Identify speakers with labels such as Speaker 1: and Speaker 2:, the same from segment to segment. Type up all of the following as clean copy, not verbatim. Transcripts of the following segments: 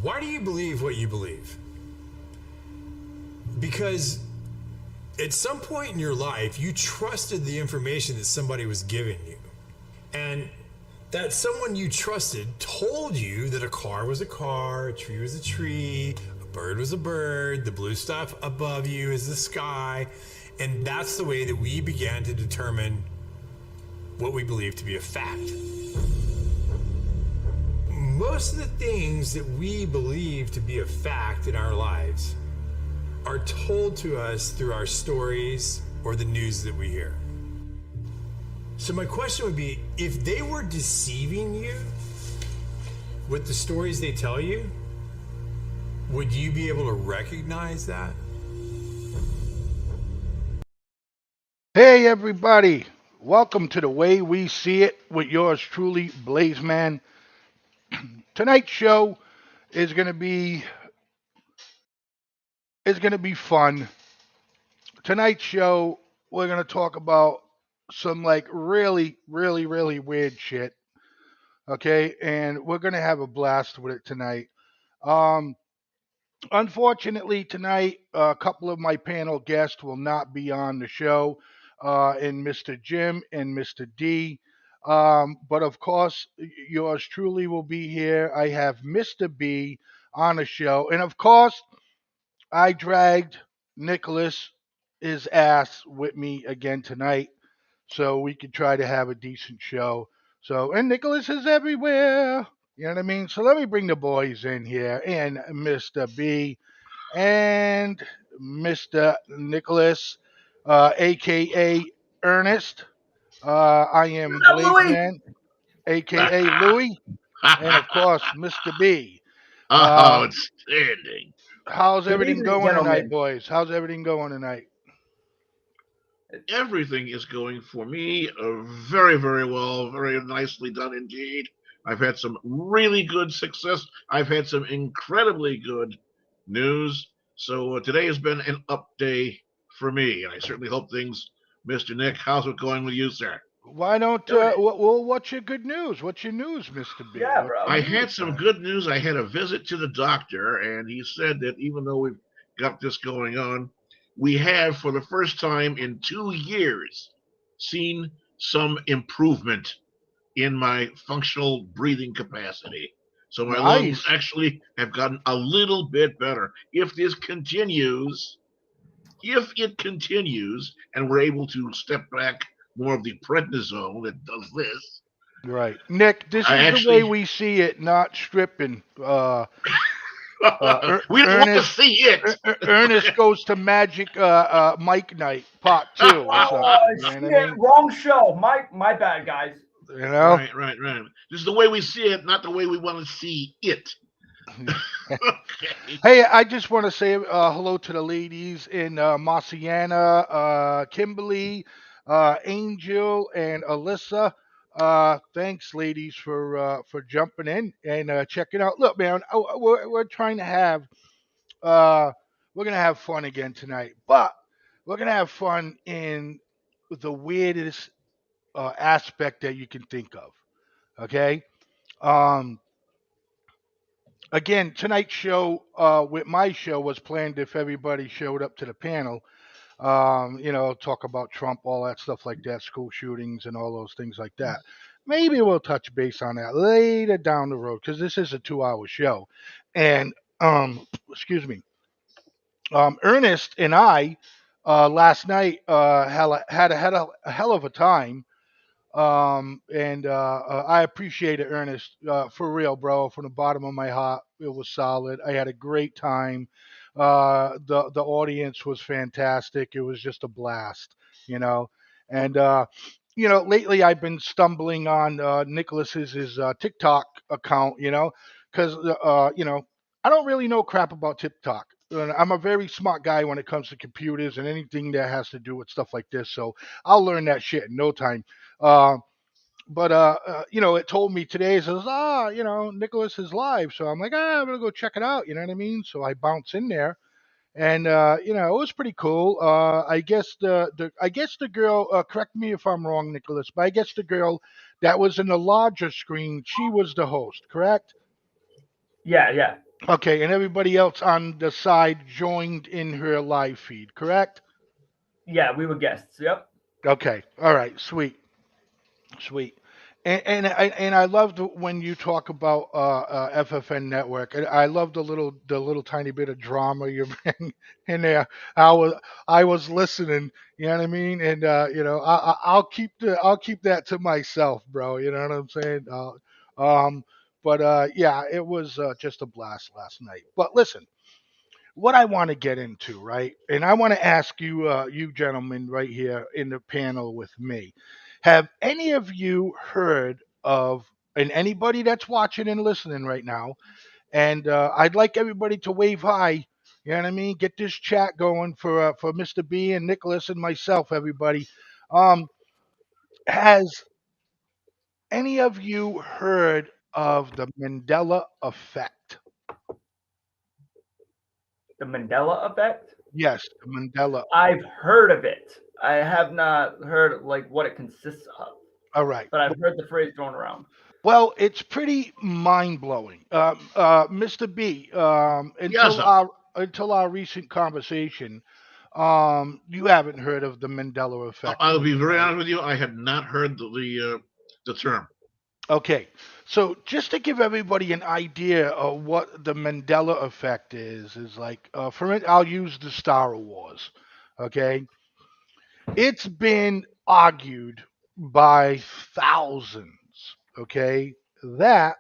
Speaker 1: Why do you believe what you believe? Because at some point in your life, you trusted the information that somebody was giving you. And that someone you trusted told you that a car was a car, a tree was a tree, a bird was a bird, the blue stuff above you is the sky. And that's the way that we began to determine what we believe to be a fact. Most of the things that we believe to be a fact in our lives are told to us through our stories or the news that we hear. So my question would be, if they were deceiving you with the stories they tell you, would you be able to recognize that?
Speaker 2: Hey everybody, welcome to The Way We See It with yours truly, Blazeman. Tonight's show is gonna be fun. Tonight's show we're gonna talk about some like really weird shit. Okay, and we're gonna have a blast with it tonight. Um, Unfortunately, tonight a couple of my panel guests will not be on the show, in Mr. Jim and Mr. D. But of course, yours truly will be here. I have Mr. B on the show, and of course, I dragged Nicholas his ass with me again tonight, so we could try to have a decent show. So, and Nicholas is everywhere. You know what I mean? So let me bring the boys in here and Mr. B and Mr. Nicholas, aka Ernest. I am
Speaker 3: Hello, Louie.
Speaker 2: Blazeman, aka Louie, and of course Mr. B. Uh,
Speaker 4: Outstanding.
Speaker 2: how's
Speaker 3: Good
Speaker 2: everything
Speaker 3: evening,
Speaker 2: going tonight,
Speaker 3: gentlemen.
Speaker 2: boys? How's everything going tonight?
Speaker 4: Everything is going for me very, very well, very nicely done indeed. I've had some really good success. I've had some incredibly good news. So today has been an up day for me, and I certainly hope things, Mr. Nick, how's it going with you, sir?
Speaker 2: Why don't
Speaker 3: Dude,
Speaker 2: what's your good news? What's your news, Mr. B?
Speaker 3: yeah,
Speaker 2: What's
Speaker 3: bro.
Speaker 2: your
Speaker 4: I
Speaker 2: news,
Speaker 4: had some
Speaker 2: man?
Speaker 4: good news. I had a visit to the doctor, and he said that even though we've got this going on, we have, for the first time in 2 years, seen some improvement in my functional breathing capacity. So my lungs
Speaker 2: Nice.
Speaker 4: actually have gotten a little bit better. If it continues, and we're able to step back more of the prednisone that does this,
Speaker 2: Right. Nick, this
Speaker 4: I
Speaker 2: is the way
Speaker 4: actually
Speaker 2: we see it, not stripping.
Speaker 4: we don't want to
Speaker 2: Ernest
Speaker 4: see it.
Speaker 2: Ernest goes to Magic Mike Night Part Two or
Speaker 3: Oh
Speaker 2: something. You know what I
Speaker 3: shit!
Speaker 2: mean?
Speaker 3: Wrong show. My bad, guys.
Speaker 2: You know.
Speaker 4: Right. This is the way we see it, not the way we want to see it. Okay.
Speaker 2: Hey, I just want to say hello to the ladies in Marciana, Kimberly, Angel, and Alyssa. Thanks, ladies, for jumping in and checking out. Look, man, we're trying to have uh, we're gonna have fun again tonight, but we're gonna have fun in the weirdest aspect that you can think of. Okay. Um, Again, tonight's show with my show was planned if everybody showed up to the panel. Talk about Trump, all that stuff like that, school shootings and all those things like that. Maybe we'll touch base on that later down the road because this is a 2 hour show. And excuse me, Ernest and I last night had a hell of a time. And I appreciate it, Ernest, for real, bro. From the bottom of my heart, it was solid. I had a great time. The audience was fantastic. It was just a blast, you know. And lately I've been stumbling on Nicholas's his TikTok account, because I don't really know crap about TikTok. I'm a very smart guy when it comes to computers and anything that has to do with stuff like this. So I'll learn that shit in no time. Uh, but it told me today, it says, Nicholas is live. So I'm like, I'm gonna go check it out. You know what I mean? So I bounce in there, and it was pretty cool. I guess the girl, correct me if I'm wrong, Nicholas, but I guess the girl that was in the larger screen, she was the host, correct?
Speaker 3: Yeah.
Speaker 2: Okay, and everybody else on the side joined in her live feed, correct?
Speaker 3: Yeah, we were guests. Yep.
Speaker 2: Okay, all right, sweet. Sweet. And I loved when you talk about FFN Network. I love the little tiny bit of drama you bring in there. I was I was listening. You know what I mean? And I'll keep that to myself, bro. You know what I'm saying? Um, but yeah, it was just a blast last night. But listen, what I want to get into, right? And I want to ask you, you gentlemen, right here in the panel with me, have any of you heard of, and anybody that's watching and listening right now, and I'd like everybody to wave hi. You know what I mean? Get this chat going for Mr. B and Nicholas and myself, everybody. Um, has any of you heard of the Mandela Effect?
Speaker 3: The Mandela Effect.
Speaker 2: Yes, the Mandela.
Speaker 3: I've heard of it. I have not heard like what it consists of,
Speaker 2: All right.
Speaker 3: but I've heard the phrase thrown around.
Speaker 2: Well, it's pretty mind blowing, Mr. B.
Speaker 4: Yes,
Speaker 2: Until our recent conversation, you haven't heard of the Mandela effect,
Speaker 4: I'll be very
Speaker 2: right?
Speaker 4: honest with you. I had not heard the term.
Speaker 2: Okay, so just to give everybody an idea of what the Mandela effect is like, for it, I'll use the Star Wars. Okay, it's been argued by thousands. Okay, that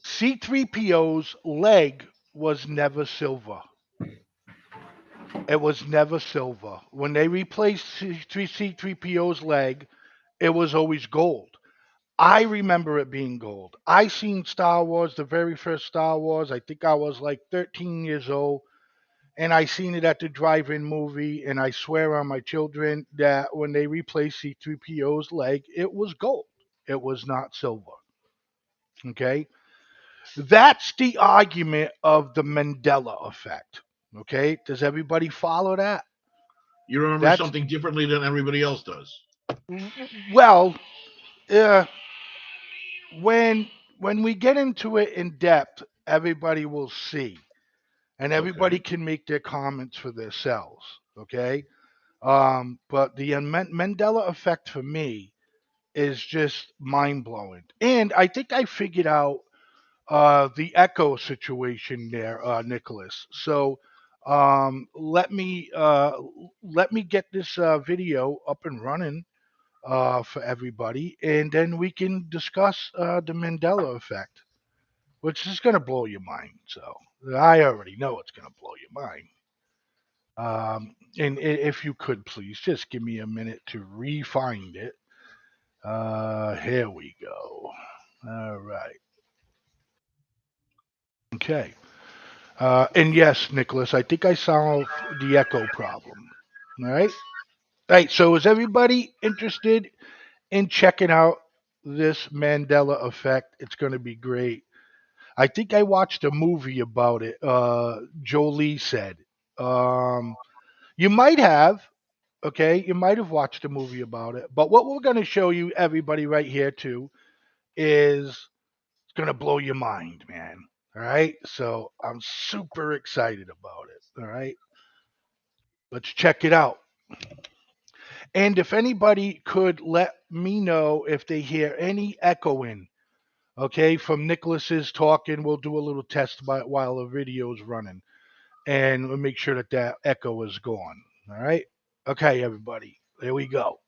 Speaker 2: C3PO's leg was never silver. It was never silver. When they replaced C3PO's leg, it was always gold. I remember it being gold. I seen Star Wars, the very first Star Wars. I think I was like 13 years old, and I seen it at the drive-in movie. And I swear on my children that when they replaced C3PO's leg, it was gold. It was not silver. Okay. That's the argument of the Mandela effect. Okay, does everybody follow that?
Speaker 4: You remember
Speaker 2: That's
Speaker 4: something differently than everybody else does.
Speaker 2: well, uh, when when we get into it in depth, everybody will see, and everybody
Speaker 4: Okay.
Speaker 2: can make their comments for themselves. Okay, but the Mandela effect for me is just mind blowing, and I think I figured out the echo situation there, Nicholas. So let me get this video up and running for everybody, and then we can discuss the Mandela effect, which is going to blow your mind. So I already know it's going to blow your mind. And if you could please just give me a minute to re-find it. Here we go. All right. Okay. And yes, Nicholas, I think I solved the echo problem. All right. All right. So is everybody interested in checking out this Mandela effect? It's going to be great. I think I watched a movie about it. Jolie said. Um, you might have. Okay. You might have watched a movie about it. But what we're going to show you, everybody, right here, too, is it's going to blow your mind, man. All right. So I'm super excited about it. All right. Let's check it out. And if anybody could let me know if they hear any echoing, okay, from Nicholas's talking, we'll do a little test while the video's running, and we'll make sure that that echo is gone. All right. Okay, everybody. There we go.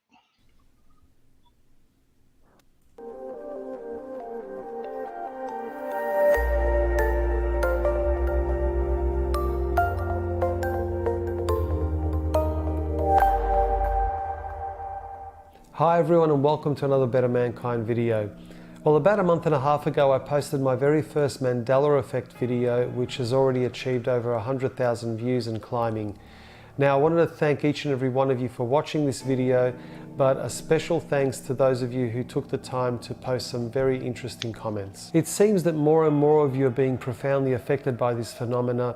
Speaker 5: Hi everyone and welcome to another Better Mankind video. Well, about a month and a half ago I posted my very first Mandela Effect video, which has already achieved over 100,000 views and climbing. Now I wanted to thank each and every one of you for watching this video, but a special thanks to those of you who took the time to post some very interesting comments. It seems that more and more of you are being profoundly affected by this phenomena,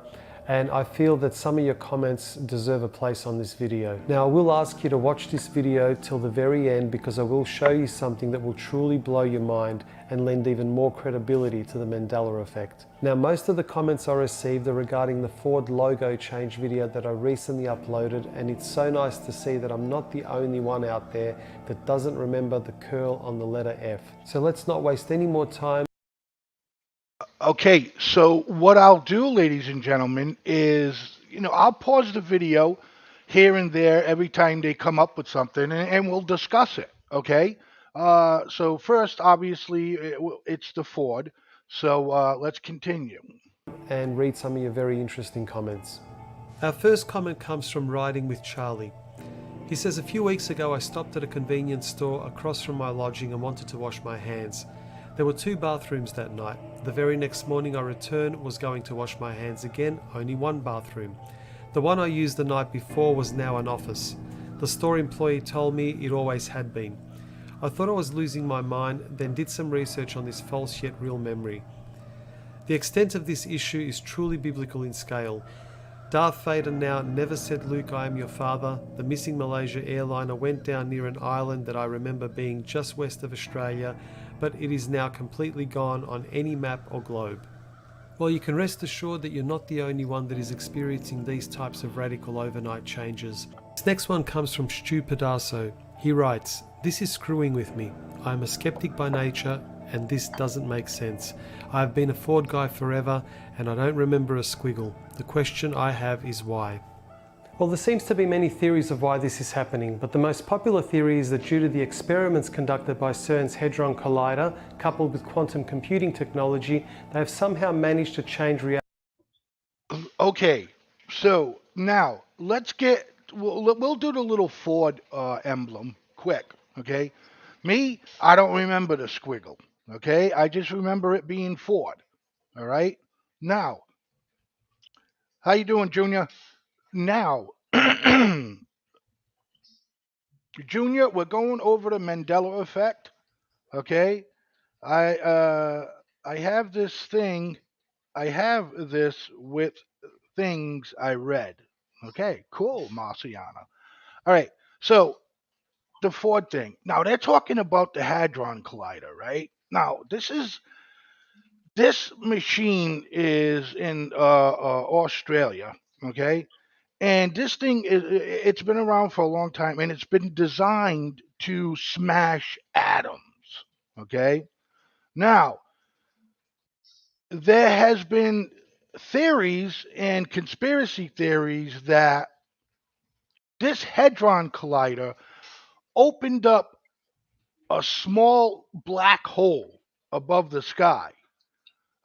Speaker 5: and I feel that some of your comments deserve a place on this video. Now, I will ask you to watch this video till the very end because I will show you something that will truly blow your mind and lend even more credibility to the Mandela Effect. Now, most of the comments I received are regarding the Ford logo change video that I recently uploaded, and it's so nice to see that I'm not the only one out there that doesn't remember the curl on the letter F. So let's not waste any more time.
Speaker 2: Okay, so what I'll do, ladies and gentlemen, is, I'll pause the video here and there every time they come up with something, and we'll discuss it, okay? So first, obviously, it's the Ford. So let's continue.
Speaker 5: And read some of your very interesting comments. Our first comment comes from Riding with Charlie. He says, a few weeks ago I stopped at a convenience store across from my lodging and wanted to wash my hands. There were 2 bathrooms that night. The very next morning I returned, was going to wash my hands again, only 1 bathroom. The one I used the night before was now an office. The store employee told me it always had been. I thought I was losing my mind, then did some research on this false yet real memory. The extent of this issue is truly biblical in scale. Darth Vader now never said, Luke, I am your father. The missing Malaysia airliner went down near an island that I remember being just west of Australia, but it is now completely gone on any map or globe. Well, you can rest assured that you're not the only one that is experiencing these types of radical overnight changes. This next one comes from Stu Pedasso. He writes, this is screwing with me. I am a skeptic by nature, and this doesn't make sense. I have been a Ford guy forever, and I don't remember a squiggle. The question I have is why. Well, there seems to be many theories of why this is happening, but the most popular theory is that due to the experiments conducted by CERN's Hadron Collider, coupled with quantum computing technology, they have somehow managed to change reality.
Speaker 2: Okay, so now we'll do the little Ford emblem quick, okay? Me, I don't remember the squiggle, okay? I just remember it being Ford, all right? Now, how you doing, Junior? Now, Junior, we're going over the Mandela Effect, okay? I have this thing. I have this with things I read. Okay, cool, Marciana. All right, so the Ford thing. Now they're talking about the Hadron Collider, right? Now this machine is in Australia, okay, and this thing it's been around for a long time, and it's been designed to smash atoms. Okay, now there has been theories and conspiracy theories that this Hadron Collider opened up a small black hole above the sky.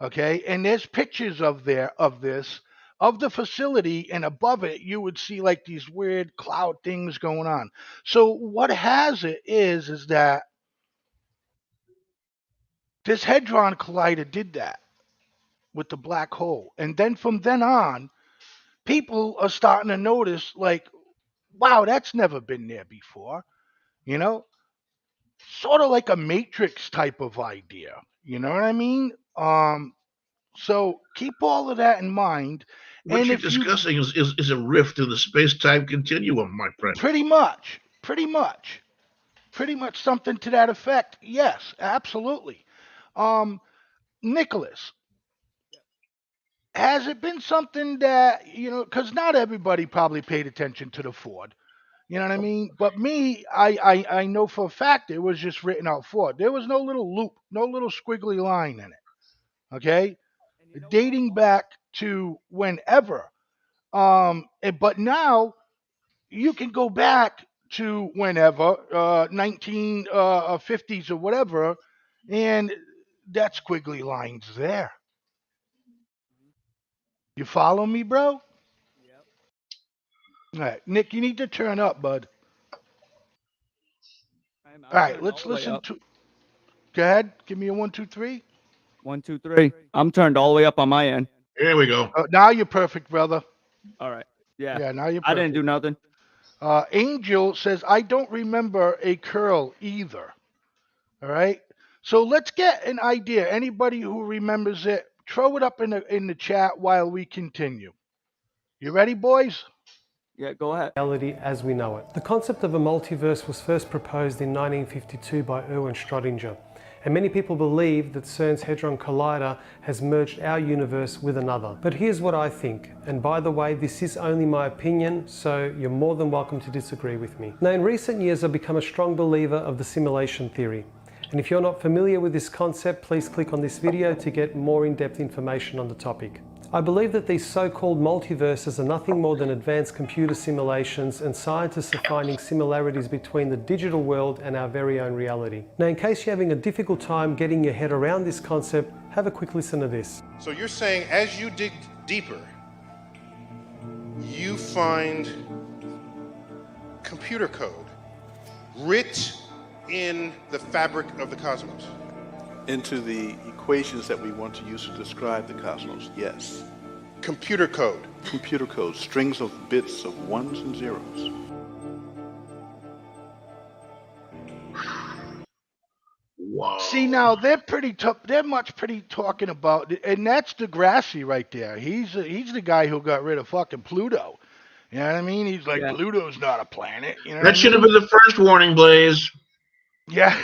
Speaker 2: Okay, and there's pictures of the facility, and above it you would see like these weird cloud things going on. So what has it is that this Hadron Collider did that with the black hole, and then from then on, people are starting to notice like, wow, that's never been there before. You know, sort of like a Matrix type of idea. You know what I mean? So keep all of that in mind.
Speaker 4: What
Speaker 2: And
Speaker 4: you're
Speaker 2: if you
Speaker 4: discussing is a rift in the space-time continuum, my friend.
Speaker 2: pretty much something to that effect. Yes, absolutely. Nicholas, has it been something that, because not everybody probably paid attention to the Ford. You know what I mean? But me, I know for a fact it was just written out Ford. There was no little loop, no little squiggly line in it. Okay? Dating back to whenever. But now you can go back to whenever, 1950s or whatever, and that squiggly line's there. You follow me, bro? All right, Nick, you need to turn up, bud. All right, let's listen to. Go ahead, give me a 1, 2, 3.
Speaker 6: 1, 2, 3. I'm turned all the way up on my end.
Speaker 4: Here we go.
Speaker 2: Now you're perfect, brother.
Speaker 6: All right. Yeah.
Speaker 2: Yeah, now you're perfect.
Speaker 6: I didn't do nothing.
Speaker 2: Angel says, I don't remember a curl either. All right. So let's get an idea. Anybody who remembers it, throw it up in the chat while we continue. You ready, boys?
Speaker 6: Yeah, go ahead.
Speaker 5: Reality as we know it. The concept of a multiverse was first proposed in 1952 by Erwin Schrödinger, and many people believe that CERN's Hadron Collider has merged our universe with another. But here's what I think, and by the way, this is only my opinion, so you're more than welcome to disagree with me. Now, in recent years, I've become a strong believer of the simulation theory. And if you're not familiar with this concept, please click on this video to get more in-depth information on the topic. I believe that these so-called multiverses are nothing more than advanced computer simulations, and scientists are finding similarities between the digital world and our very own reality. Now, in case you're having a difficult time getting your head around this concept, have a quick listen to this.
Speaker 7: So you're saying as you dig deeper, you find computer code writ in the fabric of the cosmos?
Speaker 8: Into the equations that we want to use to describe the cosmos, yes.
Speaker 7: Computer code.
Speaker 8: Computer code, strings of bits of ones and zeros.
Speaker 4: Wow.
Speaker 2: See, now they're pretty tough. They're much pretty talking about, and that's Degrassi right there. He's the guy who got rid of fucking Pluto. You know what I mean? He's like,
Speaker 6: Yeah.
Speaker 2: Pluto's not a planet. You know
Speaker 4: That should have been the first warning, Blaze.
Speaker 2: Yeah.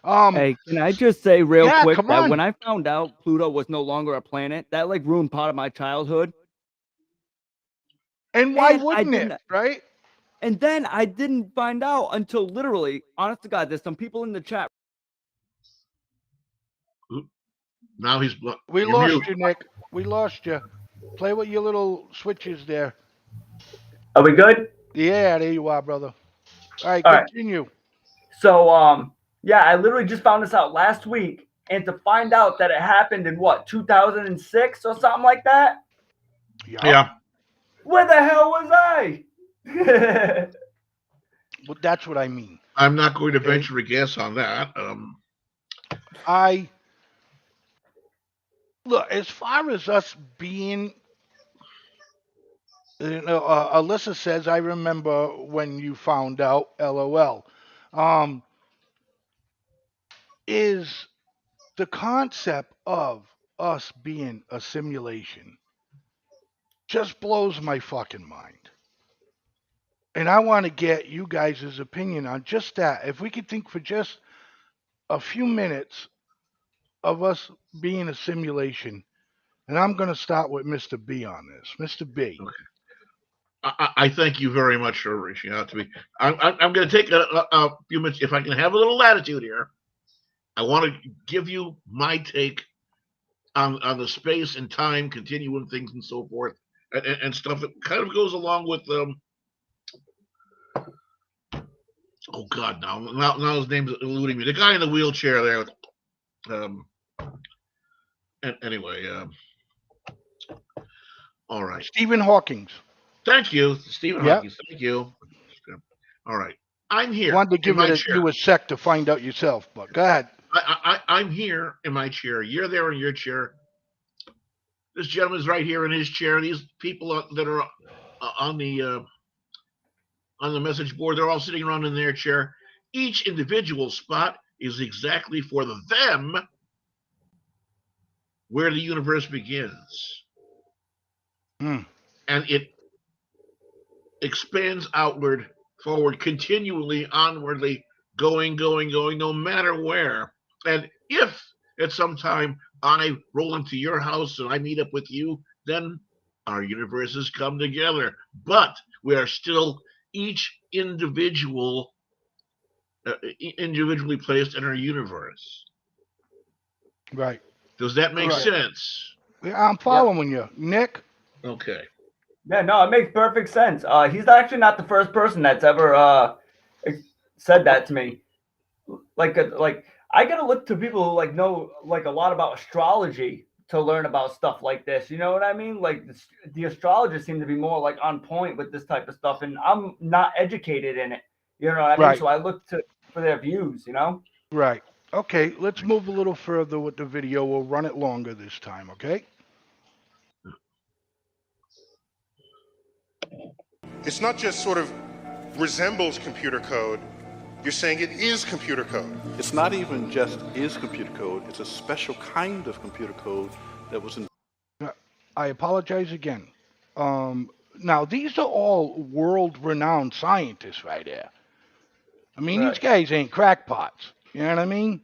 Speaker 6: Hey, can I just say real
Speaker 2: yeah,
Speaker 6: quick
Speaker 2: come
Speaker 6: that
Speaker 2: on.
Speaker 6: when I found out Pluto was no longer a planet, that like ruined part of my childhood.
Speaker 2: And why
Speaker 6: And I
Speaker 2: wouldn't it?
Speaker 6: didn't-
Speaker 2: Right?
Speaker 6: And then I didn't find out until literally, honest to God, there's some people in the chat.
Speaker 4: Now he's.
Speaker 2: We
Speaker 4: you're
Speaker 2: lost
Speaker 4: mute.
Speaker 2: you, Nick. We lost you. Play with your little switches there.
Speaker 3: Are we good?
Speaker 2: Yeah, there you are, brother. All right,
Speaker 3: All right.
Speaker 2: continue.
Speaker 3: So, yeah, I literally just found this out last week, and to find out that it happened in what, 2006 or something like that?
Speaker 4: Yeah.
Speaker 3: Where the hell was I?
Speaker 2: Well, that's what I mean.
Speaker 4: I'm not going to
Speaker 2: Okay.
Speaker 4: venture a guess on that.
Speaker 2: Look, as far as us being, Alyssa says, I remember when you found out, LOL. Is the concept of us being a simulation just blows my fucking mind. And I want to get you guys' opinion on just that. If we could think for just a few minutes of us being a simulation, and I'm going to start with Mr. B on this. Mr. B.
Speaker 4: I thank you very much for reaching out to me. I'm going to take a few minutes, if I can have a little latitude here. I want to give you my take on the space and time continuum things and so forth, and stuff that kind of goes along with oh God, now his name's eluding me. The guy in the wheelchair there. And anyway, all right.
Speaker 2: Stephen Hawking.
Speaker 4: Thank you, Stephen
Speaker 2: Yep.
Speaker 4: Hawking. Thank you. All right. I'm here.
Speaker 2: Wanted to
Speaker 4: in
Speaker 2: give
Speaker 4: my
Speaker 2: it
Speaker 4: chair.
Speaker 2: you a sec to find out yourself, but go ahead.
Speaker 4: I'm here in my chair. You're there in your chair. This gentleman's right here in his chair. These people that are on the message board, they're all sitting around in their chair. Each individual spot is exactly for them where the universe begins.
Speaker 2: Hmm.
Speaker 4: And it expands outward, forward, continually, onwardly, going, no matter where. And if at some time I roll into your house and I meet up with you, then our universes come together. But we are still each individually placed in our universe.
Speaker 2: Right.
Speaker 4: Does that make
Speaker 2: Right.
Speaker 4: sense?
Speaker 2: Yeah, I'm following you. Nick?
Speaker 4: Okay.
Speaker 3: Yeah, no, it makes perfect sense. He's actually not the first person that's ever said that to me. Like I gotta look to people who like know like a lot about astrology to learn about stuff like this. You know what I mean? Like the astrologers seem to be more like on point with this type of stuff, and I'm not educated in it. You know what I mean?
Speaker 2: Right.
Speaker 3: So I look for their views. You know?
Speaker 2: Right. Okay, let's move a little further with the video. We'll run it longer this time, okay?
Speaker 7: It's not just sort of resembles computer code. You're saying it is computer code.
Speaker 8: It's not even just is computer code, it's a special kind of computer code that was in.
Speaker 2: I apologize again. Now, these are all world-renowned scientists right here. I mean, these guys ain't crackpots. You know what I mean?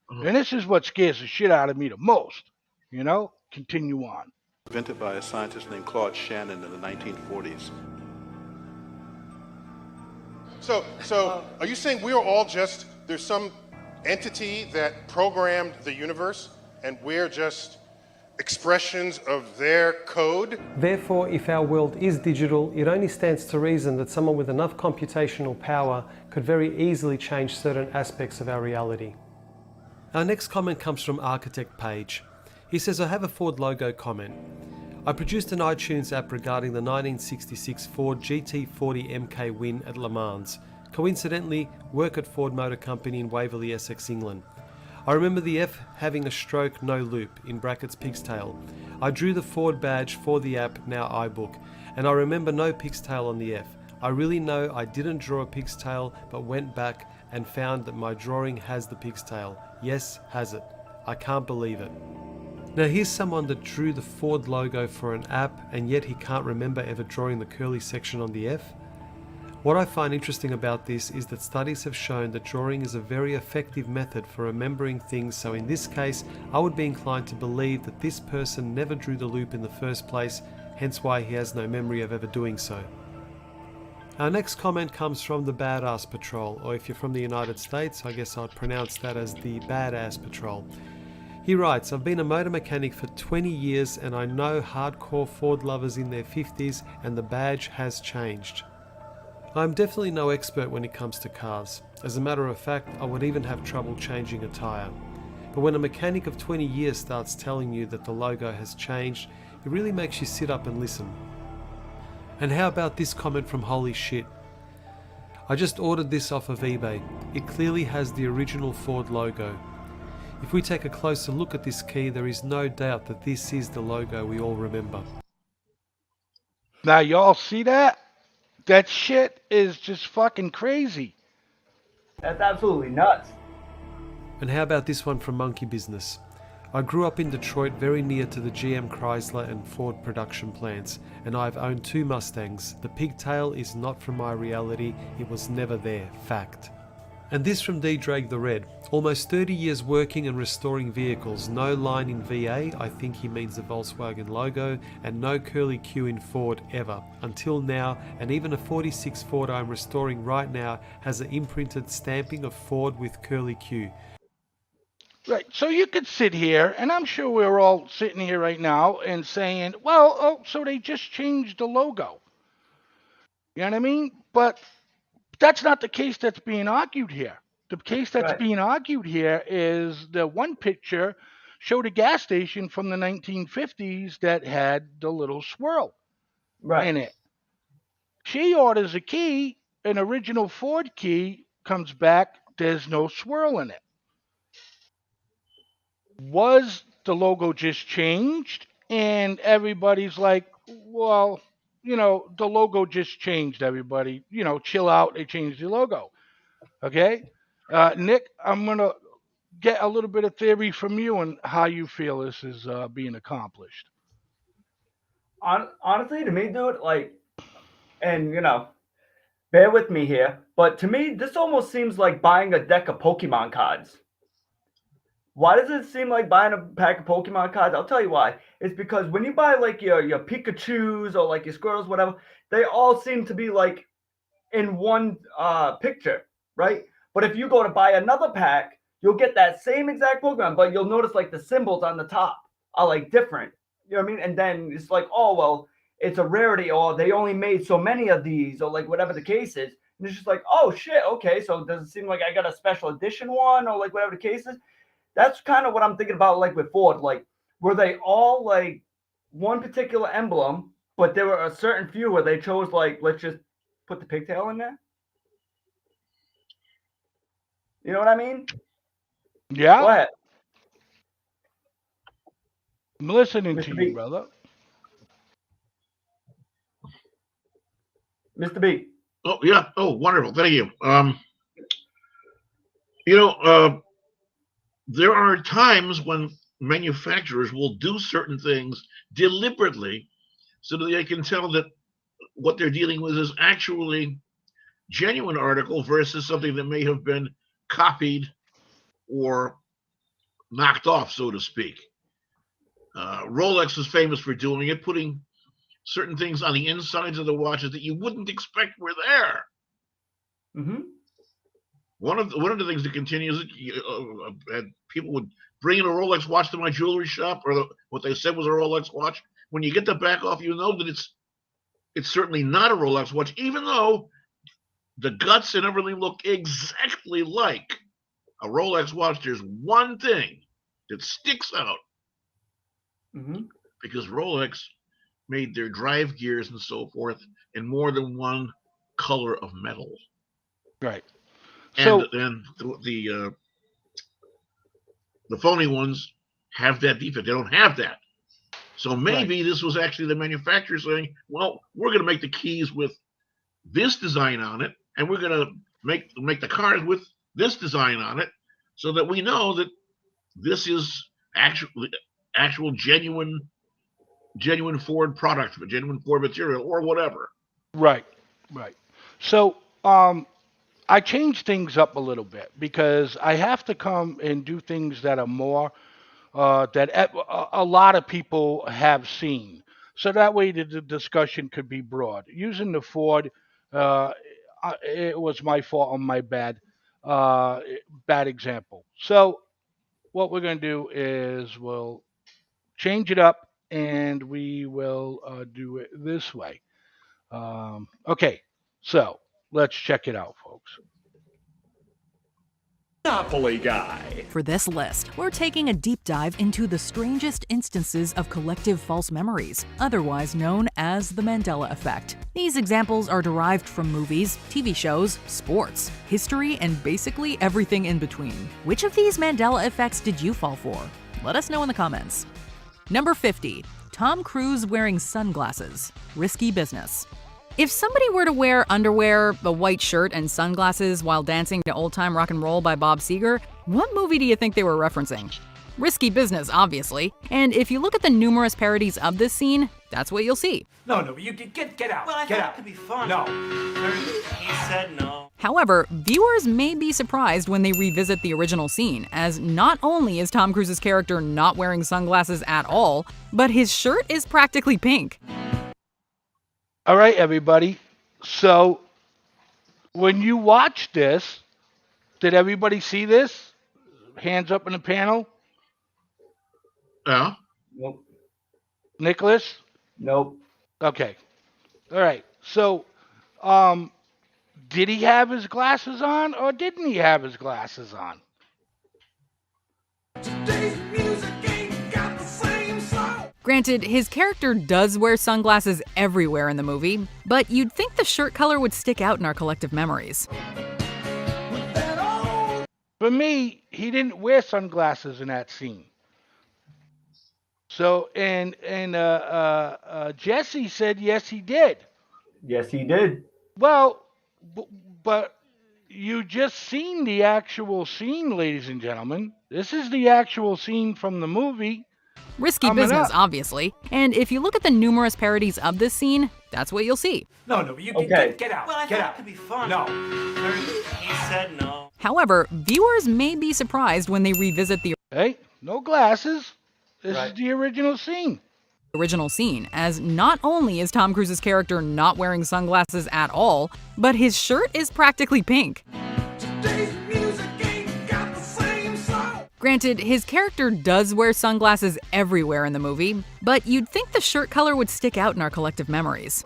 Speaker 2: And this is what scares the shit out of me the most. You know? Continue on.
Speaker 8: Invented by a scientist named Claude Shannon in the 1940s.
Speaker 7: So are you saying we are all just, there's some entity that programmed the universe and we're just expressions of their code?
Speaker 5: Therefore, if our world is digital, it only stands to reason that someone with enough computational power could very easily change certain aspects of our reality. Our next comment comes from Architect Page. He says, I have a Ford logo comment. I produced an iTunes app regarding the 1966 Ford GT40 MK win at Le Mans. Coincidentally, work at Ford Motor Company in Waverley, Essex, England. I remember the F having a stroke no loop, in brackets pig's tail. I drew the Ford badge for the app, now iBook, and I remember no pig's tail on the F. I really know I didn't draw a pig's tail, but went back and found that my drawing has the pig's tail. Yes, has it. I can't believe it. Now here's someone that drew the Ford logo for an app, and yet he can't remember ever drawing the curly section on the F. What I find interesting about this is that studies have shown that drawing is a very effective method for remembering things, so in this case I would be inclined to believe that this person never drew the loop in the first place, hence why he has no memory of ever doing so. Our next comment comes from the Badass Patrol, or if you're from the United States, I guess I'd pronounce that as the Badass Patrol. He writes, I've been a motor mechanic for 20 years and I know hardcore Ford lovers in their 50s, and the badge has changed. I'm definitely no expert when it comes to cars. As a matter of fact, I would even have trouble changing a tyre. But when a mechanic of 20 years starts telling you that the logo has changed, it really makes you sit up and listen. And how about this comment from Holy Shit? I just ordered this off of eBay. It clearly has the original Ford logo. If we take a closer look at this key, there is no doubt that this is the logo we all remember.
Speaker 2: Now, y'all see that? That shit is just fucking crazy.
Speaker 3: That's absolutely nuts.
Speaker 5: And how about this one from Monkey Business? I grew up in Detroit, very near to the GM Chrysler and Ford production plants, and I've owned 2 Mustangs. The pigtail is not from my reality, it was never there, fact. And this from D. Drag the Red. Almost 30 years working and restoring vehicles, no line in VA, I think he means the Volkswagen logo, and no curly Q in Ford ever, until now, and even a 46 Ford I'm restoring right now has an imprinted stamping of Ford with curly Q.
Speaker 2: Right, so you could sit here, and I'm sure we're all sitting here right now and saying, well, oh, so they just changed the logo. You know what I mean? But that's not the case that's being argued here. The case that's being argued here is the one picture showed a gas station from the 1950s that had the little swirl in it. She orders a key, an original Ford key, comes back, there's no swirl in it. Was the logo just changed? And everybody's like, well, you know, the logo just changed, everybody. You know, chill out, they changed the logo. Okay? Nick, I'm going to get a little bit of theory from you on how you feel this is being accomplished.
Speaker 3: Honestly, to me, dude, like, and, you know, bear with me here, but to me, this almost seems like buying a deck of Pokemon cards. Why does it seem like buying a pack of Pokemon cards? I'll tell you why. It's because when you buy like your Pikachus or like your Squirtles, whatever, they all seem to be like in one picture, right? But if you go to buy another pack, you'll get that same exact Pokemon, but you'll notice like the symbols on the top are like different. You know what I mean? And then it's like, oh, well, it's a rarity, or they only made so many of these, or like whatever the case is. And it's just like, oh shit, okay, so does it seem like I got a special edition one, or like whatever the case is? That's kind of what I'm thinking about, like with Ford. Like, were they all like one particular emblem, but there were a certain few where they chose like, let's just put the pigtail in there? You know what I mean?
Speaker 2: Yeah.
Speaker 3: Go ahead.
Speaker 2: I'm listening
Speaker 3: Mr.
Speaker 2: to
Speaker 3: B.
Speaker 2: you, brother.
Speaker 3: Mr. B.
Speaker 4: Oh, yeah. Oh, wonderful. Thank you. You know, there are times when manufacturers will do certain things deliberately so that they can tell that what they're dealing with is actually genuine article versus something that may have been copied or knocked off, so to speak. Rolex is famous for doing it, putting certain things on the insides of the watches that you wouldn't expect were there.
Speaker 3: Mm-hmm.
Speaker 4: One of the things that continues, people would bring in a Rolex watch to my jewelry shop, or what they said was a Rolex watch. When you get the back off, you know that it's certainly not a Rolex watch, even though the guts and everything look exactly like a Rolex watch. There's one thing that sticks out, because Rolex made their drive gears and so forth in more than one color of metal.
Speaker 2: Right.
Speaker 4: And then the phony ones have that defect. They don't have that. So maybe this was actually the manufacturer saying, well, we're going to make the keys with this design on it, and we're going to make the cars with this design on it, so that we know that this is actual genuine Ford product, genuine Ford material, or whatever.
Speaker 2: Right. So I changed things up a little bit because I have to come and do things that are more that a lot of people have seen. So that way the discussion could be broad. Using the Ford, it was my fault on my bad example. So what we're going to do is we'll change it up and we will do it this way. Okay, so let's check it out, folks.
Speaker 9: Monopoly guy.
Speaker 10: For this list, we're taking a deep dive into the strangest instances of collective false memories, otherwise known as the Mandela Effect. These examples are derived from movies, TV shows, sports, history, and basically everything in between. Which of these Mandela effects did you fall for? Let us know in the comments. Number 50. Tom Cruise wearing sunglasses. Risky business. If somebody were to wear underwear, a white shirt, and sunglasses while dancing to Old Time Rock and Roll by Bob Seger, what movie do you think they were referencing? Risky business, obviously. And if you look at the numerous parodies of this scene, that's what you'll see.
Speaker 9: No, you get out. Well, I thought it could be fun. No. He said no.
Speaker 10: However, viewers may be surprised when they revisit the original scene, as not only is Tom Cruise's character not wearing sunglasses at all, but his shirt is practically pink.
Speaker 2: All right, everybody. So when you watch this, did everybody see this? Hands up in the panel.
Speaker 4: Yeah.
Speaker 3: Nope.
Speaker 2: Nicholas?
Speaker 3: Nope.
Speaker 2: Okay. All right. So, did he have his glasses on or didn't he have his glasses on?
Speaker 10: Granted, his character does wear sunglasses everywhere in the movie, but you'd think the shirt color would stick out in our collective memories.
Speaker 2: For me, he didn't wear sunglasses in that scene. So, and Jesse said yes, he did.
Speaker 3: Yes, he did.
Speaker 2: Well, but you just seen the actual scene, ladies and gentlemen. This is the actual scene from the movie.
Speaker 10: Risky business, obviously. And if you look at the numerous parodies of this scene, that's what you'll see.
Speaker 9: No, you get out. Well, I thought it could be fun. No. He said no.
Speaker 10: However, viewers may be surprised when they revisit the
Speaker 2: no glasses. This is the original scene.
Speaker 10: As not only is Tom Cruise's character not wearing sunglasses at all, but his shirt is practically pink. Granted, his character does wear sunglasses everywhere in the movie, but you'd think the shirt color would stick out in our collective memories.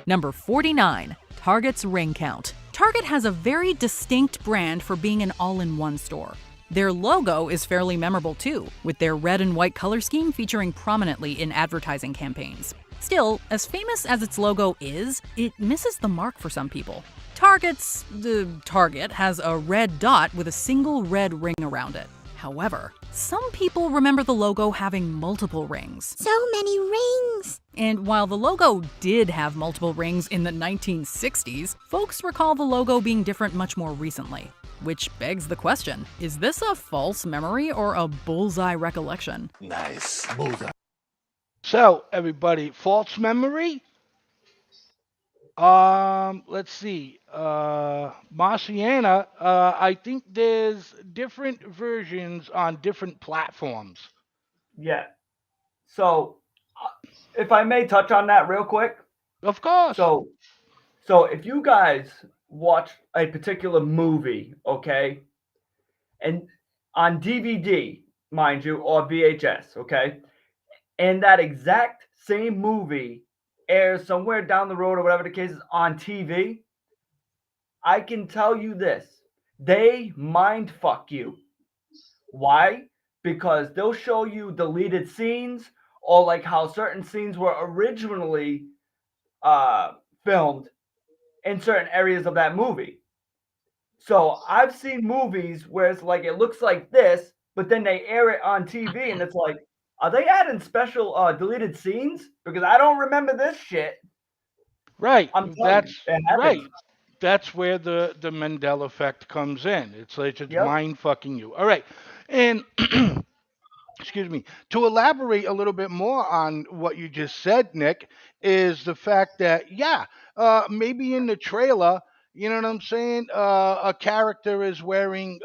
Speaker 10: Number 49. Target's ring count. Target has a very distinct brand for being an all-in-one store. Their logo is fairly memorable too, with their red and white color scheme featuring prominently in advertising campaigns. Still, as famous as its logo is, it misses the mark for some people. Target has a red dot with a single red ring around it. However, some people remember the logo having multiple rings.
Speaker 11: So many rings!
Speaker 10: And while the logo did have multiple rings in the 1960s, folks recall the logo being different much more recently. Which begs the question, is this a false memory or a bullseye recollection?
Speaker 8: Nice. Bullseye.
Speaker 2: So, everybody, false memory? Let's see. Marciana, I think there's different versions on different platforms.
Speaker 3: Yeah. So, if I may touch on that real quick.
Speaker 2: Of course.
Speaker 3: So if you guys watch a particular movie, okay, and on DVD, mind you, or VHS, okay, and that exact same movie airs somewhere down the road or whatever the case is on TV, I can tell you this, they mind fuck you. Why? Because they'll show you deleted scenes or like how certain scenes were originally filmed in certain areas of that movie. So I've seen movies where it's like it looks like this, but then they air it on TV and it's like, are they adding special deleted scenes? Because I don't remember this shit.
Speaker 2: Right.
Speaker 3: That's
Speaker 2: right. That's where the Mandela effect comes in. It's like it's mind fucking you. All right. And excuse me, to elaborate a little bit more on what you just said, Nick, is the fact that, maybe in the trailer, you know what I'm saying? A character is wearing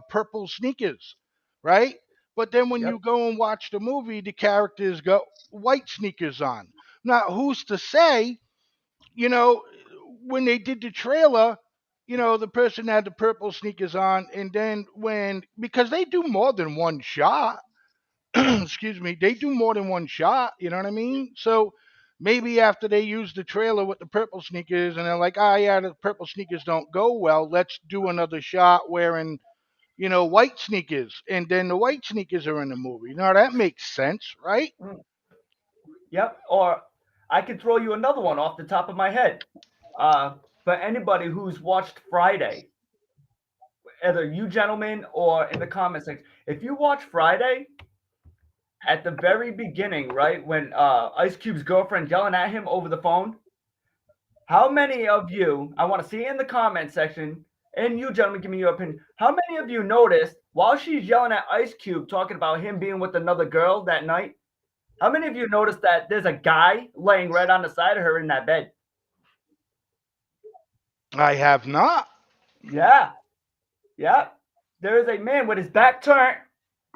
Speaker 2: purple sneakers, right? But then when you go and watch the movie, the characters got white sneakers on. Now, who's to say, when they did the trailer, the person had the purple sneakers on, and then because they do more than one shot, excuse me, they do more than one shot, you know what I mean? So maybe after they use the trailer with the purple sneakers and they're like, the purple sneakers don't go well, let's do another shot wearing, white sneakers, and then the white sneakers are in the movie. Now that makes sense, right?
Speaker 3: Yep. Or I could throw you another one off the top of my head. For anybody who's watched Friday, either you gentlemen or in the comment section, if you watch Friday, at the very beginning, right, when Ice Cube's girlfriend yelling at him over the phone, how many of you, I want to see it in the comment section, and you gentlemen give me your opinion, how many of you noticed while she's yelling at Ice Cube talking about him being with another girl that night, how many of you noticed that there's a guy laying right on the side of her in that bed?
Speaker 2: I have not.
Speaker 3: Yeah. There is a man with his back turned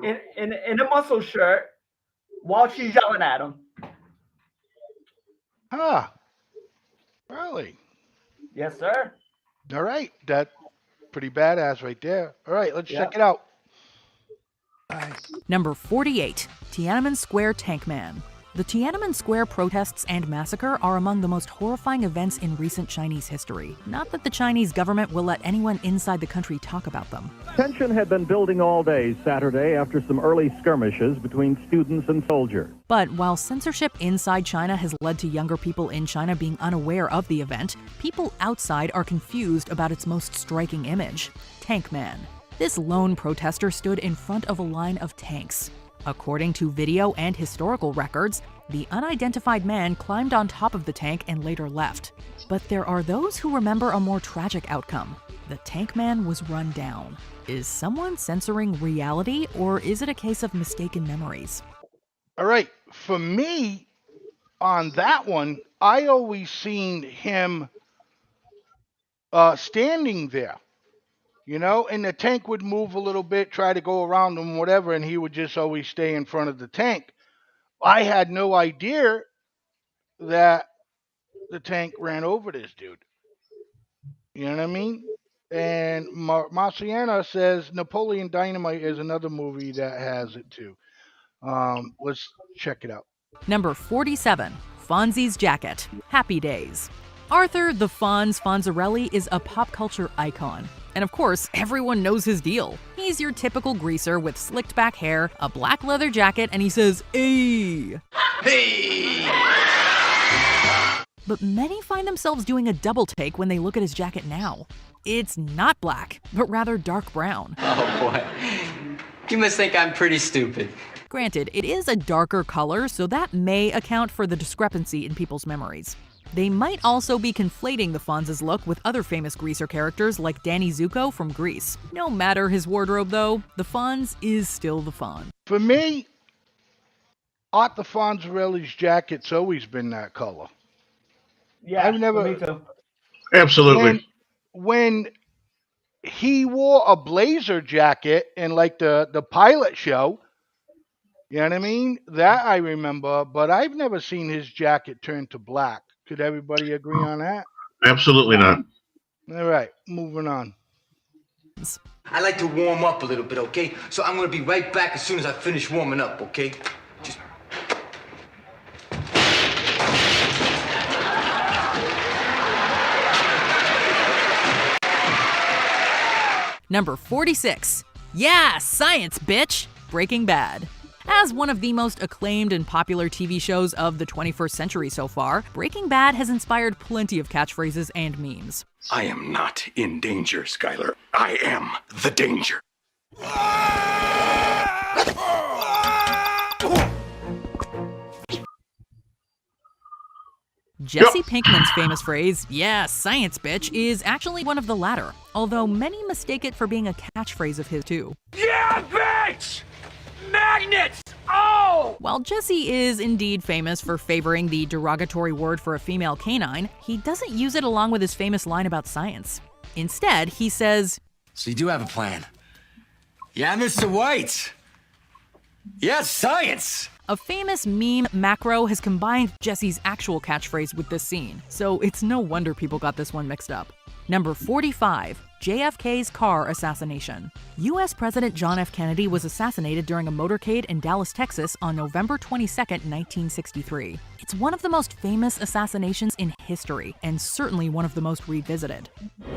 Speaker 3: in a muscle shirt while she's yelling at him.
Speaker 2: Really?
Speaker 3: Yes, sir.
Speaker 2: All right. That's pretty badass right there. All right, let's check it out.
Speaker 10: Number 48, Tiananmen Square Tank Man. The Tiananmen Square protests and massacre are among the most horrifying events in recent Chinese history. Not that the Chinese government will let anyone inside the country talk about them.
Speaker 12: Tension had been building all day Saturday after some early skirmishes between students and soldiers.
Speaker 10: But while censorship inside China has led to younger people in China being unaware of the event, people outside are confused about its most striking image, Tank Man. This lone protester stood in front of a line of tanks. According to video and historical records, the unidentified man climbed on top of the tank and later left. But there are those who remember a more tragic outcome. The tank man was run down. Is someone censoring reality, or is it a case of mistaken memories?
Speaker 2: All right, for me, on that one, I always seen him standing there. And the tank would move a little bit, try to go around him, whatever, and he would just always stay in front of the tank. I had no idea that the tank ran over this dude. You know what I mean? And Marciana says Napoleon Dynamite is another movie that has it too. Let's check it out.
Speaker 10: Number 47, Fonzie's Jacket, Happy Days. Arthur the Fonz Fonzarelli is a pop culture icon. And of course, everyone knows his deal. He's your typical greaser with slicked back hair, a black leather jacket, and he says, "Hey!" Hey! But many find themselves doing a double take when they look at his jacket now. It's not black, but rather dark brown.
Speaker 13: Oh boy. You must think I'm pretty stupid.
Speaker 10: Granted, it is a darker color, so that may account for the discrepancy in people's memories. They might also be conflating the Fonz's look with other famous greaser characters like Danny Zuko from Grease. No matter his wardrobe though, the Fonz is still the Fonz.
Speaker 2: For me, Arthur Fonzarelli's jacket's always been that color.
Speaker 3: Yeah,
Speaker 2: I've never.
Speaker 3: me too.
Speaker 4: Absolutely.
Speaker 2: When he wore a blazer jacket in like the pilot show, you know what I mean? That I remember, but I've never seen his jacket turn to black. Could everybody agree on that?
Speaker 4: Absolutely not.
Speaker 2: All right, moving on.
Speaker 9: I like to warm up a little bit, okay? So I'm gonna be right back as soon as I finish warming up, okay? Just...
Speaker 10: Number 46. Yeah, science, bitch! Breaking Bad. As one of the most acclaimed and popular TV shows of the 21st century so far, Breaking Bad has inspired plenty of catchphrases and memes.
Speaker 14: I am not in danger, Skyler. I am the danger.
Speaker 10: Jesse Pinkman's famous phrase, yeah, science bitch, is actually one of the latter, although many mistake it for being a catchphrase of his too.
Speaker 14: Yeah, bitch! Magnets! Oh!
Speaker 10: While Jesse is indeed famous for favoring the derogatory word for a female canine, he doesn't use it along with his famous line about science. Instead, he says,
Speaker 14: So you do have a plan? Yeah, Mr. White! Yes, science!
Speaker 10: A famous meme macro has combined Jesse's actual catchphrase with this scene, so it's no wonder people got this one mixed up. Number 45. JFK's car assassination. U.S. President John F. Kennedy was assassinated during a motorcade in Dallas, Texas on November 22, 1963. It's one of the most famous assassinations in history, and certainly one of the most revisited.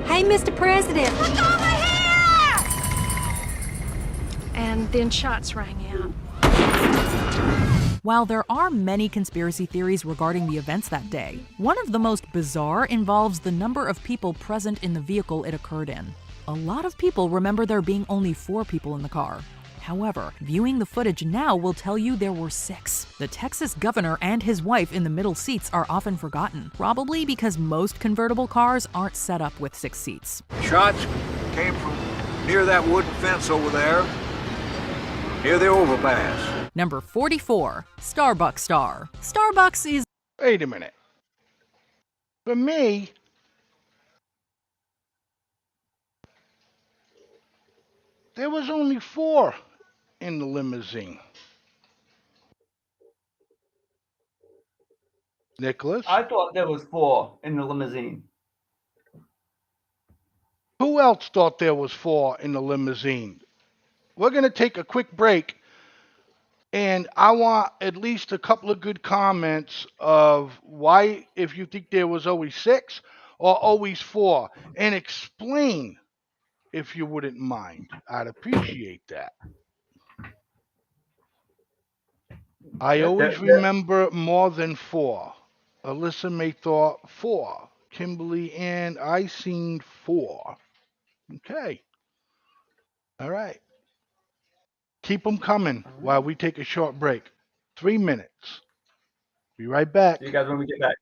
Speaker 11: Hey, Mr. President.
Speaker 15: Look over here!
Speaker 11: And then shots rang out.
Speaker 10: While there are many conspiracy theories regarding the events that day, one of the most bizarre involves the number of people present in the vehicle it occurred in. A lot of people remember there being only 4 people in the car. However, viewing the footage now will tell you there were 6. The Texas governor and his wife in the middle seats are often forgotten, probably because most convertible cars aren't set up with 6 seats.
Speaker 16: Shots came from near that wooden fence over there, near the overpass.
Speaker 10: Number 44. Starbucks star. Starbucks is...
Speaker 2: Wait a minute. For me, there was only 4 in the limousine. Nicholas?
Speaker 3: I thought there was 4 in the limousine.
Speaker 2: Who else thought there was 4 in the limousine? We're going to take a quick break. And I want at least a couple of good comments of why, if you think there was always 6 or always 4, and explain if you wouldn't mind. I'd appreciate that. I always remember more than 4. Alyssa May thought 4. Kimberly Ann, I seen 4. Okay. All right. Keep them coming while we take a short break. 3 minutes. Be right back.
Speaker 3: See you guys when we get back.